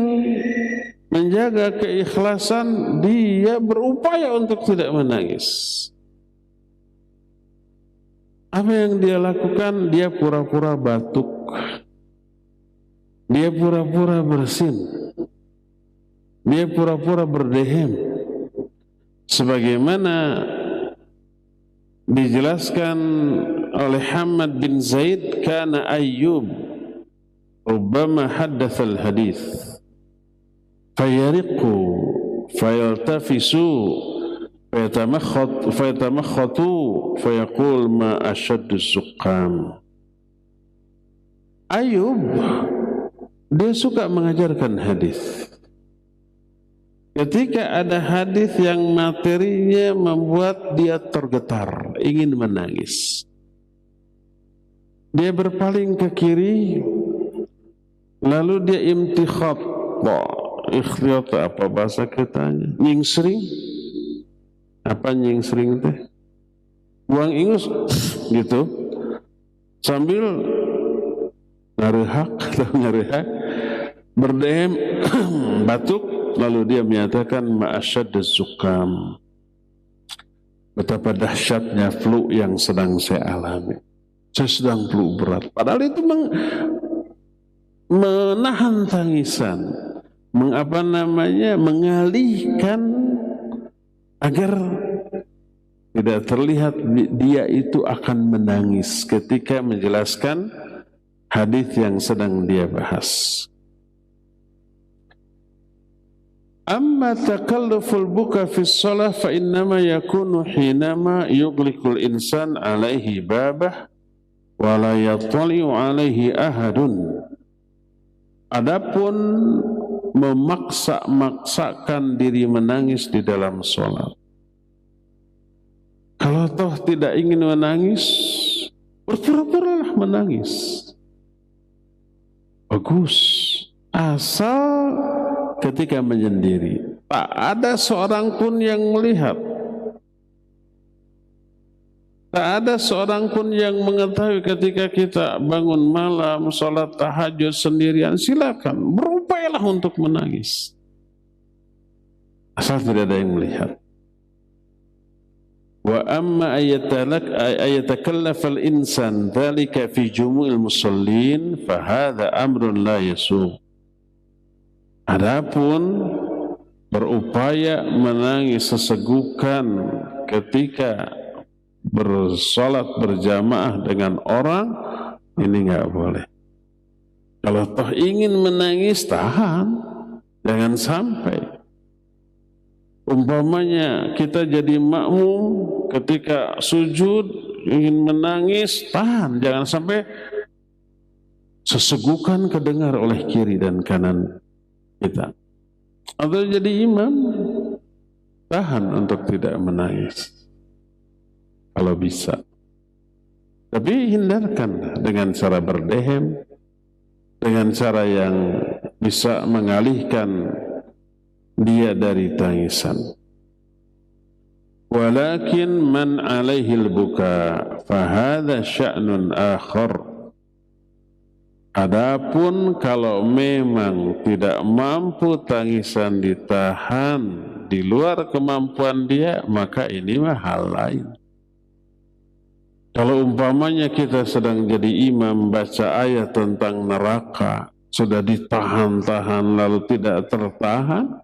menjaga keikhlasan, dia berupaya untuk tidak menangis. Apa yang dia lakukan? Dia pura-pura batuk, dia pura-pura bersin, dia pura-pura berdehem. Sebagaimana dijelaskan oleh Hamad bin Zaid, kana Ayyub rubbama haddatsal hadits fayariqu fayaltafisu fayatamakhatu fayaqul ma ashaddu suqam. Ayub dia suka mengajarkan hadis. Ketika ada hadis yang materinya membuat dia tergetar, ingin menangis, dia berpaling ke kiri, lalu dia imtikhat. Ikhtiyat apa bahasa kitanya? Nyingsring. Apa nyingsring teh? Buang ingus gitu. Sambil ngarehak atau nyarehak, berdehem, batuk, lalu dia menyatakan ma'asyadz zukam. Betapa dahsyatnya flu yang sedang saya alami. Saya sedang flu berat. Padahal itu menahan tangisan, mengalihkan agar tidak terlihat dia itu akan menangis ketika menjelaskan hadis yang sedang dia bahas. Amma takalluful buka fi shalah fa innama yakunu hinama yughliqul insan alaihi babah wa la yattali'u alaihi ahadun. Adapun memaksa-maksakan diri menangis di dalam sholat, kalau toh tidak ingin menangis, berpura-puralah menangis. Bagus. Asal ketika menyendiri, tak ada seorang pun yang melihat. Tak ada seorang pun yang mengetahui ketika kita bangun malam, sholat tahajud sendirian, silakan, berupayalah untuk menangis. Asal tidak ada yang melihat. Wa amma ayatakallaf al-insan dhalika fi jumu'il musallin fahadha amrun la yasum. Adapun berupaya menangis sesegukan ketika bersolat berjamaah dengan orang, ini nggak boleh. Kalau toh ingin menangis, tahan, jangan sampai. Umpamanya kita jadi makmum ketika sujud ingin menangis, tahan, jangan sampai sesegukan kedengar oleh kiri dan kanan kita. Atau jadi imam, tahan untuk tidak menangis kalau bisa. Tapi hindarkan dengan cara berdehem, dengan cara yang bisa mengalihkan dia dari tangisan. Walakin man alaihi al-buka fahadha sya'nun akhar. Adapun kalau memang tidak mampu tangisan ditahan di luar kemampuan dia, maka ini mah hal lain. Kalau umpamanya kita sedang jadi imam baca ayat tentang neraka, sudah ditahan-tahan lalu tidak tertahan,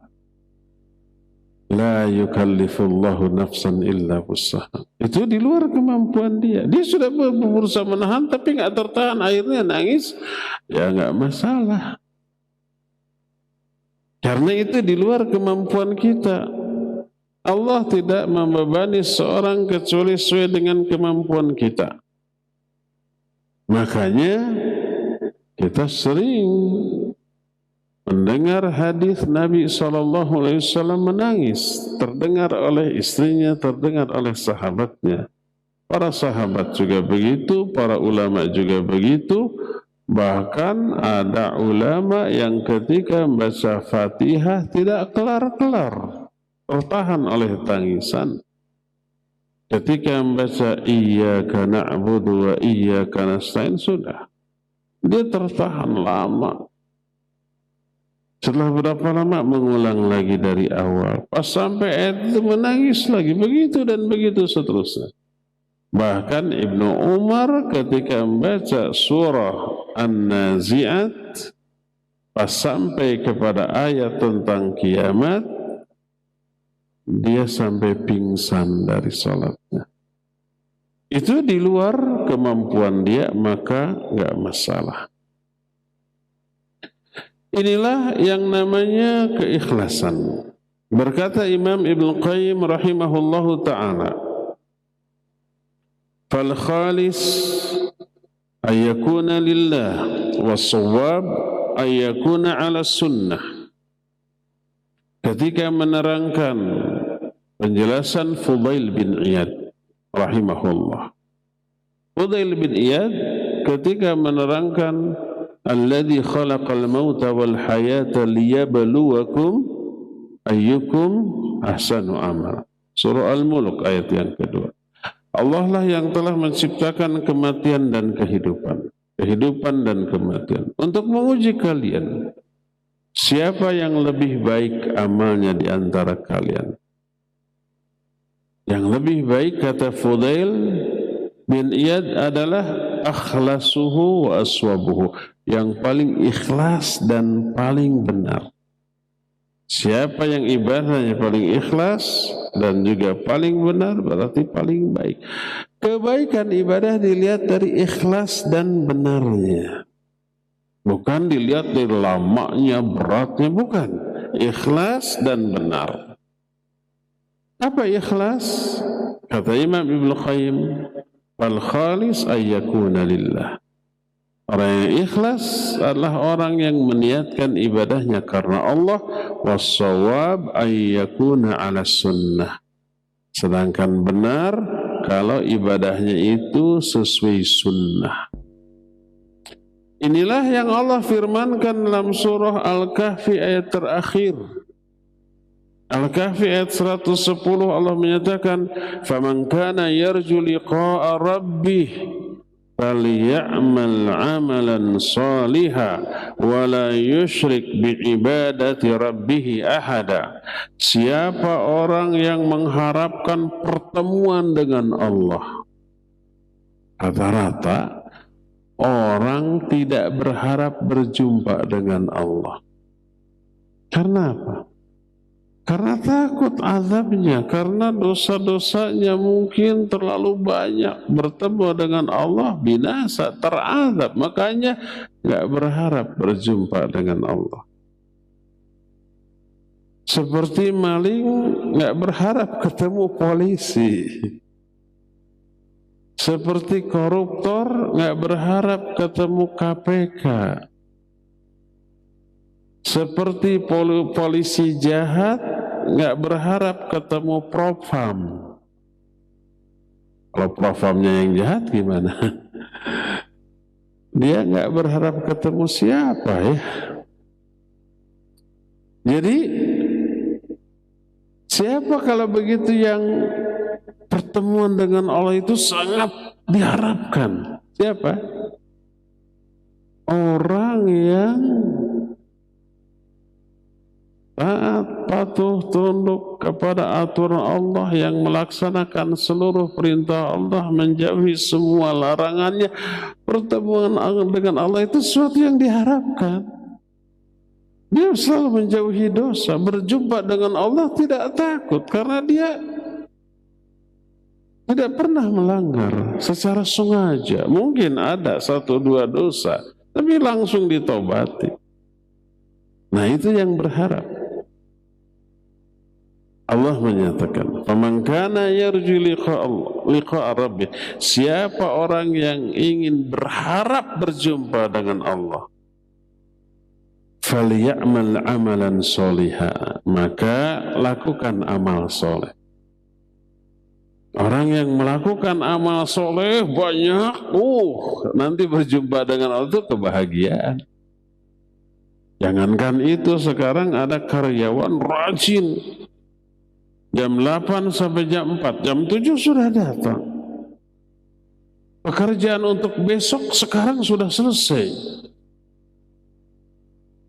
la yukallifullahu nafsan illa wus'aha. Itu di luar kemampuan dia. Dia sudah berusaha menahan tapi nggak tertahan, akhirnya nangis, ya nggak masalah. Karena itu di luar kemampuan kita. Allah tidak membebani seorang kecuali sesuai dengan kemampuan kita. Makanya kita sering mendengar hadis Nabi SAW menangis, terdengar oleh istrinya, terdengar oleh sahabatnya. Para sahabat juga begitu, para ulama juga begitu. Bahkan ada ulama yang ketika membaca Fatihah tidak kelar-kelar, tertahan oleh tangisan. Ketika membaca Iyyaka na'budu wa iyyaka nasta'in, sudah, dia tertahan lama. Setelah berapa lama mengulang lagi dari awal, pas sampai ayat itu menangis lagi, begitu dan begitu seterusnya. Bahkan Ibnu Umar ketika membaca surah An-Nazi'at, pas sampai kepada ayat tentang kiamat, dia sampai pingsan dari sholatnya. Itu di luar kemampuan dia, maka nggak masalah. Inilah yang namanya keikhlasan. Berkata Imam Ibn Qayyim rahimahullahu ta'ala, fal khalis ayyakuna lillah was-shawab ayyakuna ala sunnah. Ketika menerangkan penjelasan Fudail bin Iyad rahimahullah, Fudail bin Iyad ketika menerangkan alladzi khalaqal mauta wal hayata liyabluwakum ayyukum ahsanu amala. Surah Al-Mulk ayat yang kedua. Allah lah yang telah menciptakan kematian dan kehidupan, kehidupan dan kematian, untuk menguji kalian siapa yang lebih baik amalnya di antara kalian. Yang lebih baik, kata Fudail bin Iyad, adalah akhlasuhu wa aswabuhu, yang paling ikhlas dan paling benar. Siapa yang ibadahnya paling ikhlas dan juga paling benar berarti paling baik. Kebaikan ibadah dilihat dari ikhlas dan benarnya. Bukan dilihat dari lamanya, beratnya, bukan. Ikhlas dan benar. Apa ikhlas? Kata Imam Ibnu Qayyim, "Wal khalis ayyakuna lillah." Orang yang ikhlas adalah orang yang meniatkan ibadahnya karena Allah. Was-shawab ayyakuna ala sunnah. Sedangkan benar kalau ibadahnya itu sesuai sunnah. Inilah yang Allah firmankan dalam surah Al-Kahfi ayat terakhir. Al-Kahfi ayat 110 Allah menyatakan, "Faman kana yarju liqa'a rabbih فَلْيَعْمَلْ عَمَلًا صَالِحًا وَلَا يُشْرِكْ بِعِبَادَةِ رَبِّهِ أَحَدًا." Siapa orang yang mengharapkan pertemuan dengan Allah? Rata-rata orang tidak berharap berjumpa dengan Allah. Karena apa? Karena takut azabnya, karena dosa-dosanya mungkin terlalu banyak. Bertemu dengan Allah binasa, terazab. Makanya gak berharap berjumpa dengan Allah. Seperti maling gak berharap ketemu polisi. Seperti koruptor gak berharap ketemu KPK. Seperti polisi jahat nggak berharap ketemu propam. Kalau propamnya yang jahat gimana? Dia nggak berharap ketemu siapa ya. Jadi siapa kalau begitu yang pertemuan dengan Allah itu sangat diharapkan? Siapa? Orang yang taat, patuh, tunduk kepada aturan Allah, yang melaksanakan seluruh perintah Allah, menjauhi semua larangannya. Pertemuan dengan Allah itu sesuatu yang diharapkan. Dia selalu menjauhi dosa. Berjumpa dengan Allah tidak takut karena dia tidak pernah melanggar secara sengaja. Mungkin ada 1-2 dosa, tapi langsung ditobati. Nah itu yang berharap. Allah menyatakan, "Faman kana yarju liqa'a rabbih." Siapa orang yang ingin berharap berjumpa dengan Allah, "Falyamal 'amalan sholiha." Maka lakukan amal soleh. Orang yang melakukan amal soleh banyak, nanti berjumpa dengan Allah itu kebahagiaan. Jangankan itu, sekarang ada karyawan rajin. Jam 8 sampai jam 4, jam 7 sudah datang. Pekerjaan untuk besok sekarang sudah selesai.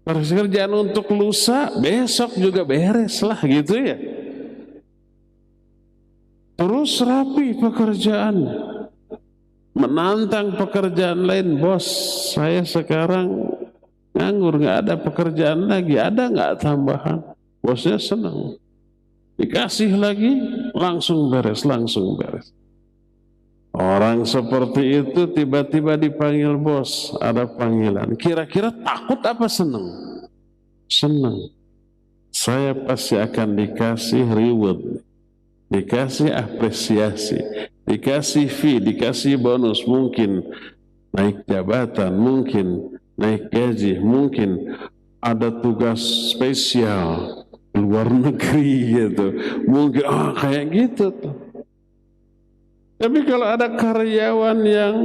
Pekerjaan untuk lusa besok juga beres lah gitu ya. Terus rapi pekerjaan. Menantang pekerjaan lain. Bos, saya sekarang nganggur, nggak ada pekerjaan lagi. Ada nggak tambahan? Bosnya senang. Dikasih lagi, langsung beres, langsung beres. Orang seperti itu tiba-tiba dipanggil bos, ada panggilan. Kira-kira takut apa senang? Senang. Saya pasti akan dikasih reward, dikasih apresiasi, dikasih fee, dikasih bonus, mungkin naik jabatan, mungkin naik gaji, mungkin ada tugas spesial luar negeri gitu, mungkin kayak gitu tuh. Tapi kalau ada karyawan yang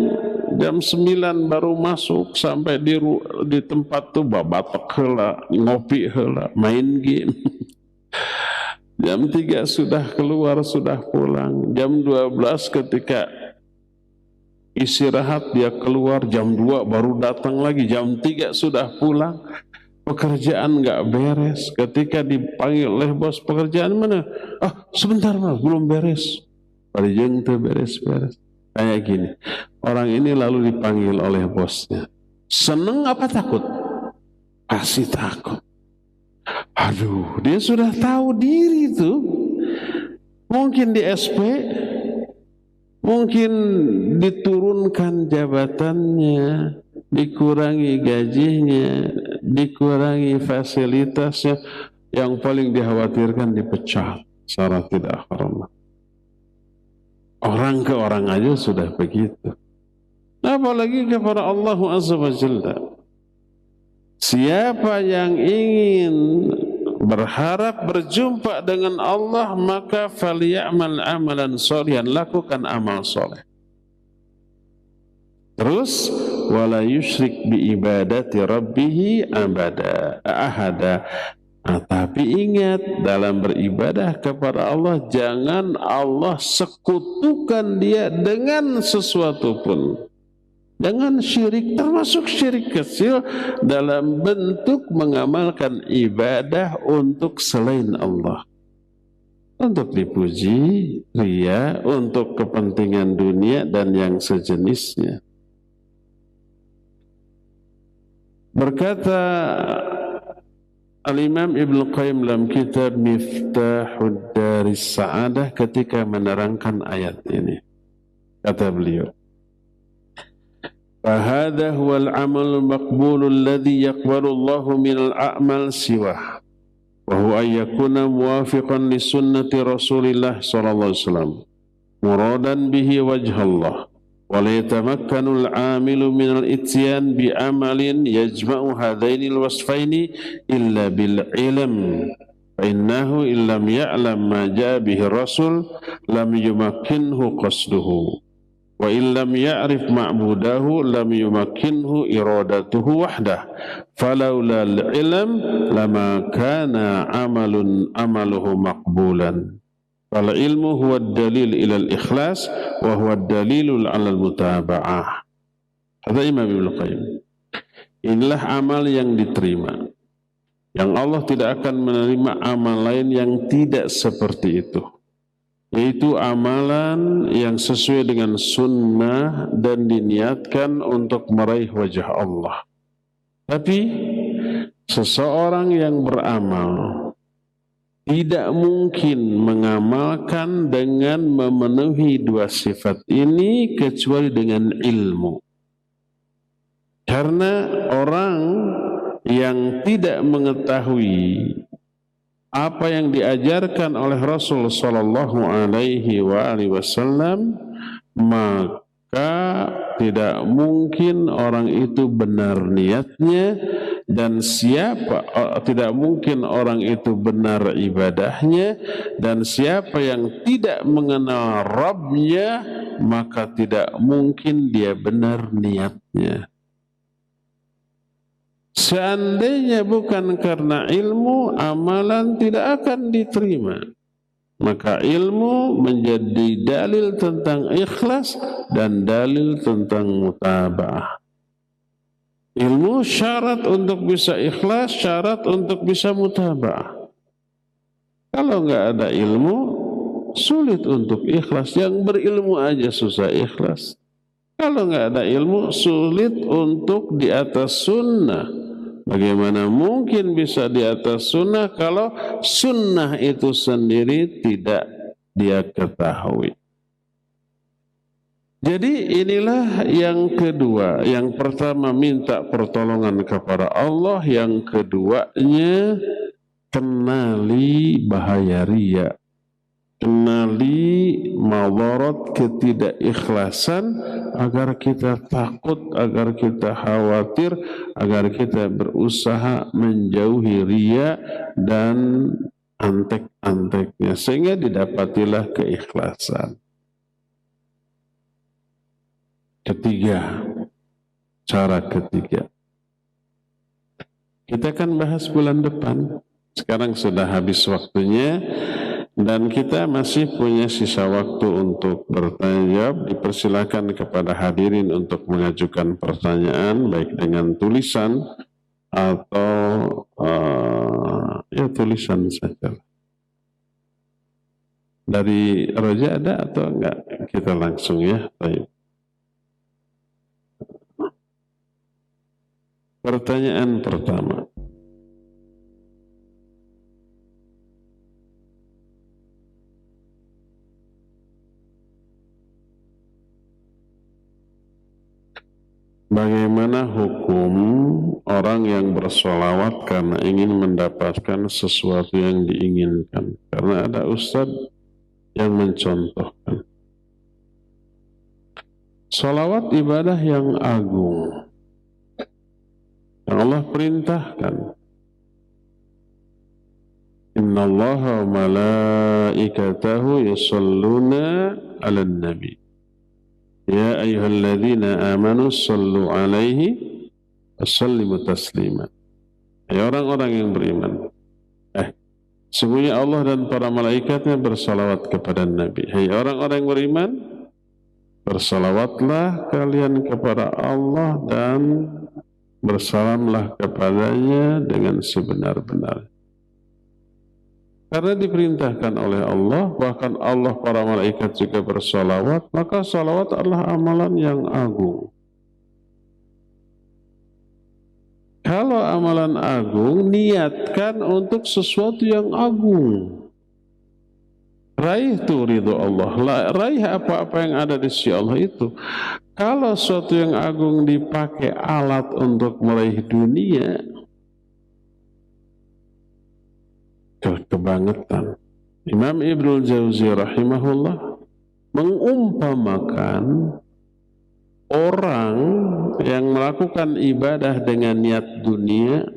jam 9 baru masuk sampai di tempat tuh babatok heula, ngopi heula, main game. Jam 3 sudah keluar, sudah pulang. Jam 12 ketika istirahat dia keluar, jam 2 baru datang lagi, jam 3 sudah pulang. Pekerjaan nggak beres. Ketika dipanggil oleh bos, pekerjaan mana? Sebentar mas, belum beres. Parijeng tuh beres-beres. Kayak gini. Orang ini lalu dipanggil oleh bosnya. Seneng apa takut? Pasti takut. Aduh, dia sudah tahu diri tuh. Mungkin di SP, mungkin diturunkan jabatannya, dikurangi gajinya, dikurangi fasilitasnya, yang paling dikhawatirkan dipecat secara tidak hormat. Orang ke orang aja sudah begitu, apalagi kepada Allah Azza wa Jalla. Siapa yang ingin berharap berjumpa dengan Allah, maka falyamal amalan sholihan, lakukan amal soleh. Terus wala yusyrik bi ibadati rabbih ahada. Nah, tapi ingat, dalam beribadah kepada Allah jangan Allah sekutukan dia dengan sesuatu pun. Jangan syirik, termasuk syirik kecil dalam bentuk mengamalkan ibadah untuk selain Allah. Untuk dipuji, ria, untuk kepentingan dunia dan yang sejenisnya. Berkata Al-Imam Ibn Qayyim dalam kitab Miftahud Daris Sa'adah ketika menerangkan ayat ini. Kata beliau, فَهَذَا هُوَ الْعَمَلُ الْمَقْبُولُ الَّذِي يَقْبَلُ اللَّهُ مِنَ الْأَعْمَالِ سِوَاهُ وَهُوَ أَنْ يَكُونَ مُوَافِقًا لِسُنَّةِ رَسُولِ اللَّهِ صلى الله عليه وسلم مُرَادًا بِهِ وَجْهَ اللَّهِ وَلَا يَتَمَكَّنُ الْعَامِلُ مِنَ الْإِتْيَانِ بِعَمَلٍ يَجْمَعُ هَذَيْنِ الْوَصْفَيْنِ إِلَّا بِالْعِلْمِ فَإِنَّهُ إِنْ لَمْ يَعْلَمْ مَا جَاءَ بِهِ الرَّسُولُ لَمْ يُمَكِّنْهُ قَصْدُهُ وَإِنْ لَمْ يَعْرِفْ مَعْبُودَهُ لَمْ يُمَكِّنْهُ إِرَادَتُهُ وَحْدَهُ فَلَوْلَا الْعِلْمِ لَمَا كَانَ عَمَلُهُ مَقْبُولًا فَالْعِلْمُ هُوَ الدَّلِيلُ إِلَى الْإِخْلَاصِ وَهُوَ الدَّلِيلُ عَلَى الْمُتَابَعَةِ. Kata Imam Ibnu Qayyim, inilah amal yang diterima, yang Allah tidak akan menerima amal lain yang tidak seperti itu, yaitu amalan yang sesuai dengan sunnah dan diniatkan untuk meraih wajah Allah. Tapi seseorang yang beramal tidak mungkin mengamalkan dengan memenuhi dua sifat ini kecuali dengan ilmu. Karena orang yang tidak mengetahui apa yang diajarkan oleh Rasul sallallahu alaihi wasallam, maka tidak mungkin orang itu benar niatnya, dan tidak mungkin orang itu benar ibadahnya, dan siapa yang tidak mengenal Rabbnya, maka tidak mungkin dia benar niatnya. Seandainya bukan karena ilmu, amalan tidak akan diterima. Maka ilmu menjadi dalil tentang ikhlas dan dalil tentang mutaba'ah. Ilmu syarat untuk bisa ikhlas, syarat untuk bisa mutaba'ah. Kalau nggak ada ilmu, sulit untuk ikhlas. Yang berilmu aja susah ikhlas. Kalau nggak ada ilmu, sulit untuk di atas sunnah. Bagaimana mungkin bisa di atas sunnah kalau sunnah itu sendiri tidak dia ketahui? Jadi inilah yang kedua. Yang pertama minta pertolongan kepada Allah. Yang keduanya kenali bahaya riya. Kenali madarat ketidakikhlasan agar kita takut, agar kita khawatir, agar kita berusaha menjauhi riya dan antek-anteknya sehingga didapatilah keikhlasan. Ketiga, cara ketiga. Kita akan bahas bulan depan. Sekarang sudah habis waktunya. Dan kita masih punya sisa waktu untuk bertanya jawab. Dipersilakan kepada hadirin untuk mengajukan pertanyaan baik dengan tulisan atau ya tulisan saja. Dari Roja ada atau enggak? Kita langsung ya. Baik. Pertanyaan pertama. Bagaimana hukum orang yang bersolawat karena ingin mendapatkan sesuatu yang diinginkan? Karena ada ustadz yang mencontohkan. Solawat ibadah yang agung, yang Allah perintahkan. Inna Allaha wa malaikatahu yusalluna ala nabi. Ya ayyuhalladzina amanu sallu alaihi wassallimu taslima. Ya orang-orang yang beriman. Sungguhnya Allah dan para malaikatnya bersalawat kepada Nabi. Hai orang-orang yang beriman, bersalawatlah kalian kepada Allah dan bersalamlah kepadanya dengan sebenar-benar. Karena diperintahkan oleh Allah, bahkan Allah para malaikat juga bersalawat, maka salawat adalah amalan yang agung. Kalau amalan agung, niatkan untuk sesuatu yang agung. Raih itu ridho Allah, raih apa-apa yang ada di sisi Allah itu. Kalau sesuatu yang agung dipakai alat untuk meraih dunia, kebangetan. Imam Ibnul Jauzi rahimahullah mengumpamakan orang yang melakukan ibadah dengan niat dunia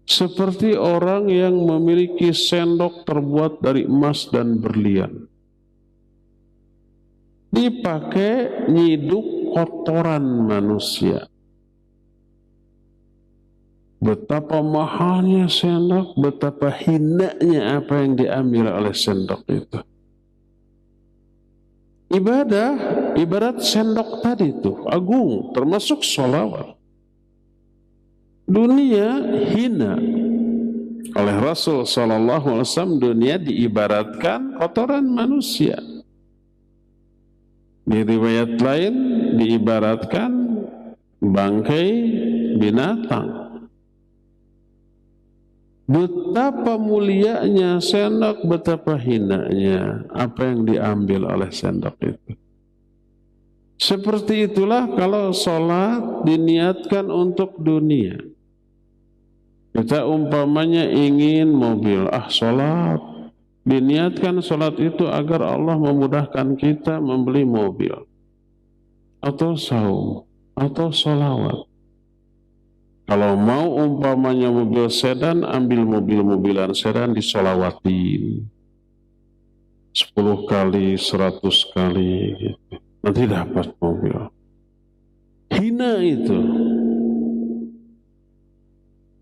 seperti orang yang memiliki sendok terbuat dari emas dan berlian. Dipakai nyiduk kotoran manusia. Betapa mahalnya sendok, betapa hinanya apa yang diambil oleh sendok itu. Ibadah, ibarat sendok tadi itu, agung, termasuk sholawat. Dunia hina. Oleh Rasul SAW, dunia diibaratkan kotoran manusia. Di riwayat lain, diibaratkan bangkai binatang. Betapa mulianya sendok, betapa hinanya apa yang diambil oleh sendok itu. Seperti itulah kalau sholat diniatkan untuk dunia. Kita umpamanya ingin mobil, sholat. Diniatkan sholat itu agar Allah memudahkan kita membeli mobil. Atau saum, atau sholawat. Kalau mau umpamanya mobil sedan, ambil mobil-mobilan sedan disolawatin 10 kali, 100 kali gitu. Nanti dapat mobil. Hina itu.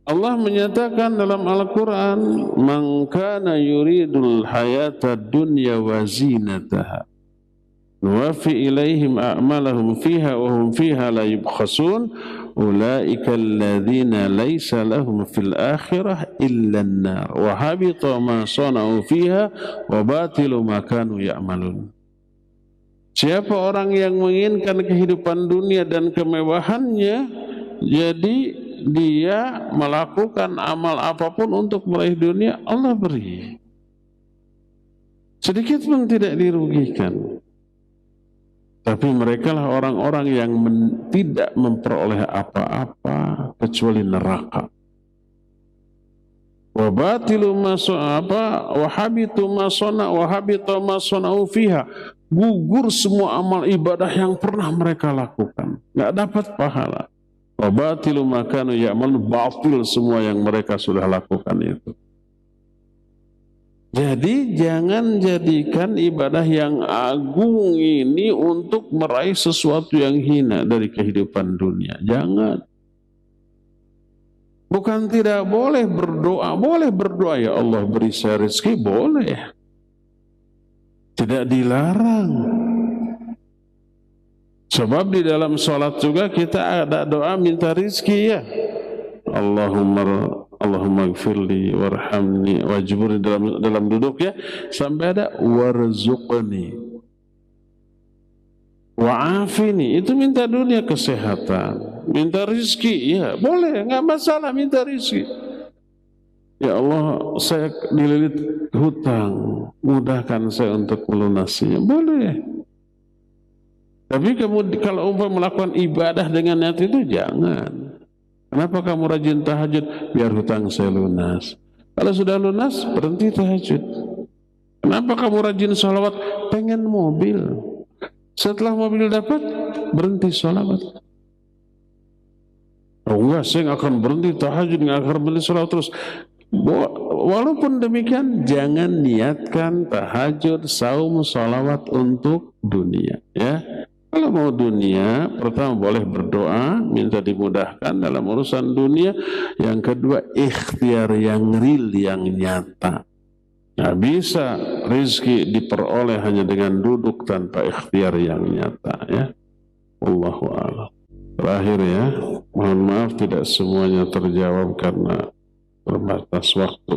Allah menyatakan dalam Al-Quran, "Man kana yuridul hayata dunya wa zinataha nuwafi ilaihim a'malahum fiha wa hum fiha la yubkhasun ulaika alladhina laysa lahum fil akhirah illa an-nar wa habita ma sana'u fiha wa batilu ma kanu ya'malun." Siapa orang yang menginginkan kehidupan dunia dan kemewahannya, jadi dia melakukan amal apapun untuk meraih dunia, Allah beri. Sedikit pun tidak dirugikan. Tapi mereka lah orang-orang yang tidak memperoleh apa-apa kecuali neraka. Wa batilu ma wa habitu ma wa habita ma sana'u fiha. Gugur semua amal ibadah yang pernah mereka lakukan. Enggak dapat pahala. Wa batilu ma kanu ya'malun, batil semua yang mereka sudah lakukan itu. Jadi jangan jadikan ibadah yang agung ini untuk meraih sesuatu yang hina dari kehidupan dunia. Jangan. Bukan tidak boleh berdoa. Boleh berdoa, ya Allah beri saya rezeki, boleh. Tidak dilarang. Sebab di dalam sholat juga kita ada doa minta rezeki ya. Allahumma gfirli warhamni wajburni dalam duduk ya, sampai ada warzuqni wa'afini, itu minta dunia kesehatan, minta rizki ya boleh, nggak masalah minta rizki. Ya Allah saya dililit hutang, mudahkan saya untuk melunasinya, boleh. Tapi kalau melakukan ibadah dengan niat itu jangan. Kenapa kamu rajin tahajud? Biar hutang saya lunas. Kalau sudah lunas, berhenti tahajud. Kenapa kamu rajin sholawat? Pengen mobil. Setelah mobil dapat, berhenti sholawat. Oh enggak, saya akan berhenti tahajud, nggak akan berhenti sholawat terus. Walaupun demikian, jangan niatkan tahajud, saum, sholawat untuk dunia. Ya. Kalau mau dunia, pertama boleh berdoa, minta dimudahkan dalam urusan dunia. Yang kedua, ikhtiar yang real, yang nyata. Nah, bisa rezeki diperoleh hanya dengan duduk tanpa ikhtiar yang nyata. Ya, Wallahu a'lam. Terakhir ya, mohon maaf tidak semuanya terjawab karena terbatas waktu.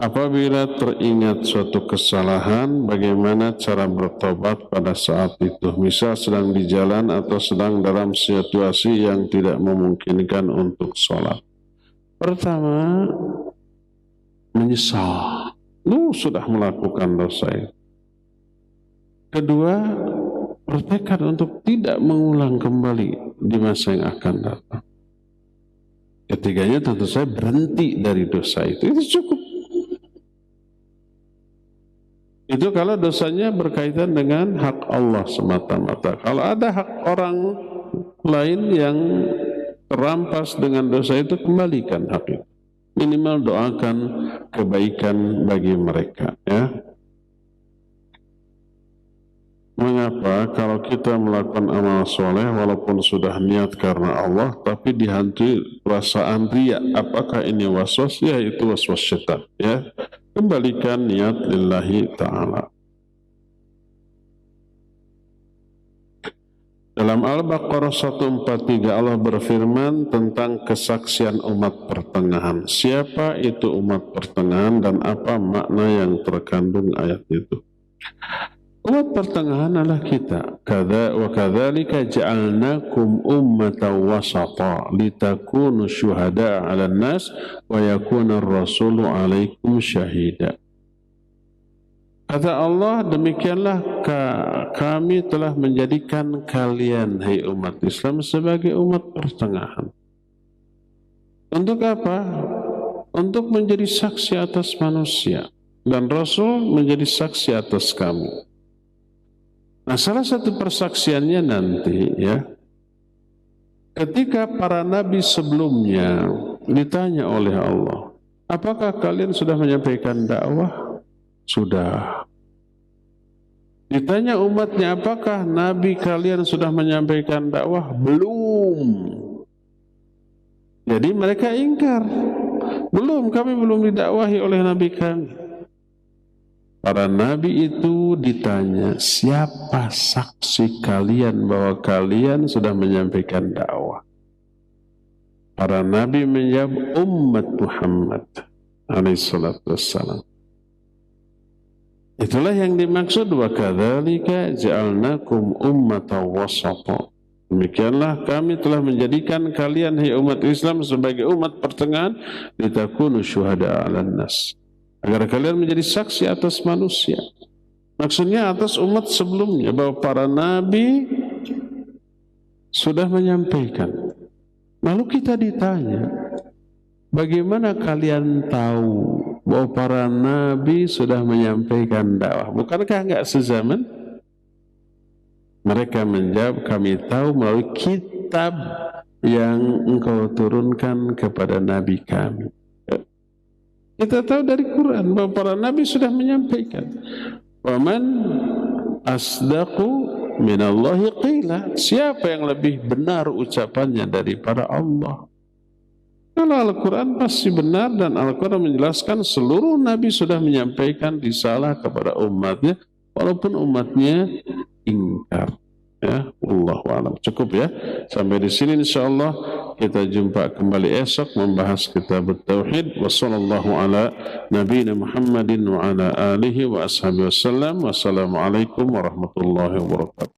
Apabila teringat suatu kesalahan, bagaimana cara bertobat pada saat itu? Misal sedang di jalan atau sedang dalam situasi yang tidak memungkinkan untuk sholat. Pertama, menyesal. Lu sudah melakukan dosa itu. Kedua, bertekad untuk tidak mengulang kembali di masa yang akan datang. Ketiganya tentu saja berhenti dari dosa itu. Itu cukup. Itu kalau dosanya berkaitan dengan hak Allah semata-mata. Kalau ada hak orang lain yang terampas dengan dosa itu, kembalikan hak itu. Minimal doakan kebaikan bagi mereka. Ya. Mengapa kalau kita melakukan amal soleh walaupun sudah niat karena Allah, tapi dihantui perasaan riya? Apakah ini waswas? Ya, itu waswas syaitan. Ya. Kembalikan niat lillahi ta'ala. Dalam Al-Baqarah 143 Allah berfirman tentang kesaksian umat pertengahan. Siapa itu umat pertengahan dan apa makna yang terkandung ayat itu? Umat pertengahan adalah kita. Wa kadzalika ja'alnakum ummatan wasata litakunu syuhada'a 'alan nas wa yakuna ar-rasulu 'alaikum syahida. Kata Allah, demikianlah kami telah menjadikan kalian, hai umat Islam, sebagai umat pertengahan. Untuk apa? Untuk menjadi saksi atas manusia dan Rasul menjadi saksi atas kamu. Nah, salah satu persaksiannya nanti ya, ketika para nabi sebelumnya ditanya oleh Allah, apakah kalian sudah menyampaikan dakwah? Sudah. Ditanya umatnya, apakah nabi kalian sudah menyampaikan dakwah? Belum. Jadi mereka ingkar. Belum, kami belum didakwahi oleh nabi kami. Para nabi itu ditanya, siapa saksi kalian bahwa kalian sudah menyampaikan dakwah? Para nabi menjawab, umat Muhammad alaihissalatu wassalam. Itulah yang dimaksud wa kadzalika ja'alnakum ummatan wasata. Demikianlah kami telah menjadikan kalian, hai umat Islam, sebagai umat pertengahan, litakunu syuhada'a 'alan nas, agar kalian menjadi saksi atas manusia. Maksudnya atas umat sebelumnya, bahwa para nabi sudah menyampaikan. Lalu kita ditanya, bagaimana kalian tahu bahwa para nabi sudah menyampaikan dakwah? Bukankah enggak sezaman? Mereka menjawab, kami tahu melalui kitab yang engkau turunkan kepada nabi kami. Kita tahu dari Quran bahwa para nabi sudah menyampaikan. Waman asdaqu minallahi qila. Siapa yang lebih benar ucapannya daripada Allah? Kalau Al-Quran pasti benar, dan Al-Quran menjelaskan seluruh nabi sudah menyampaikan risalah kepada umatnya, walaupun umatnya ingkar. Ya, Wallahu a'lam. Cukup ya. Sampai di sini insyaallah. Kita jumpa kembali esok membahas kitab Tauhid. Wassallallahu ala nabiyina Muhammadin wa ala alihi wa ashabihi wasallam. Wassalamualaikum warahmatullahi wabarakatuh.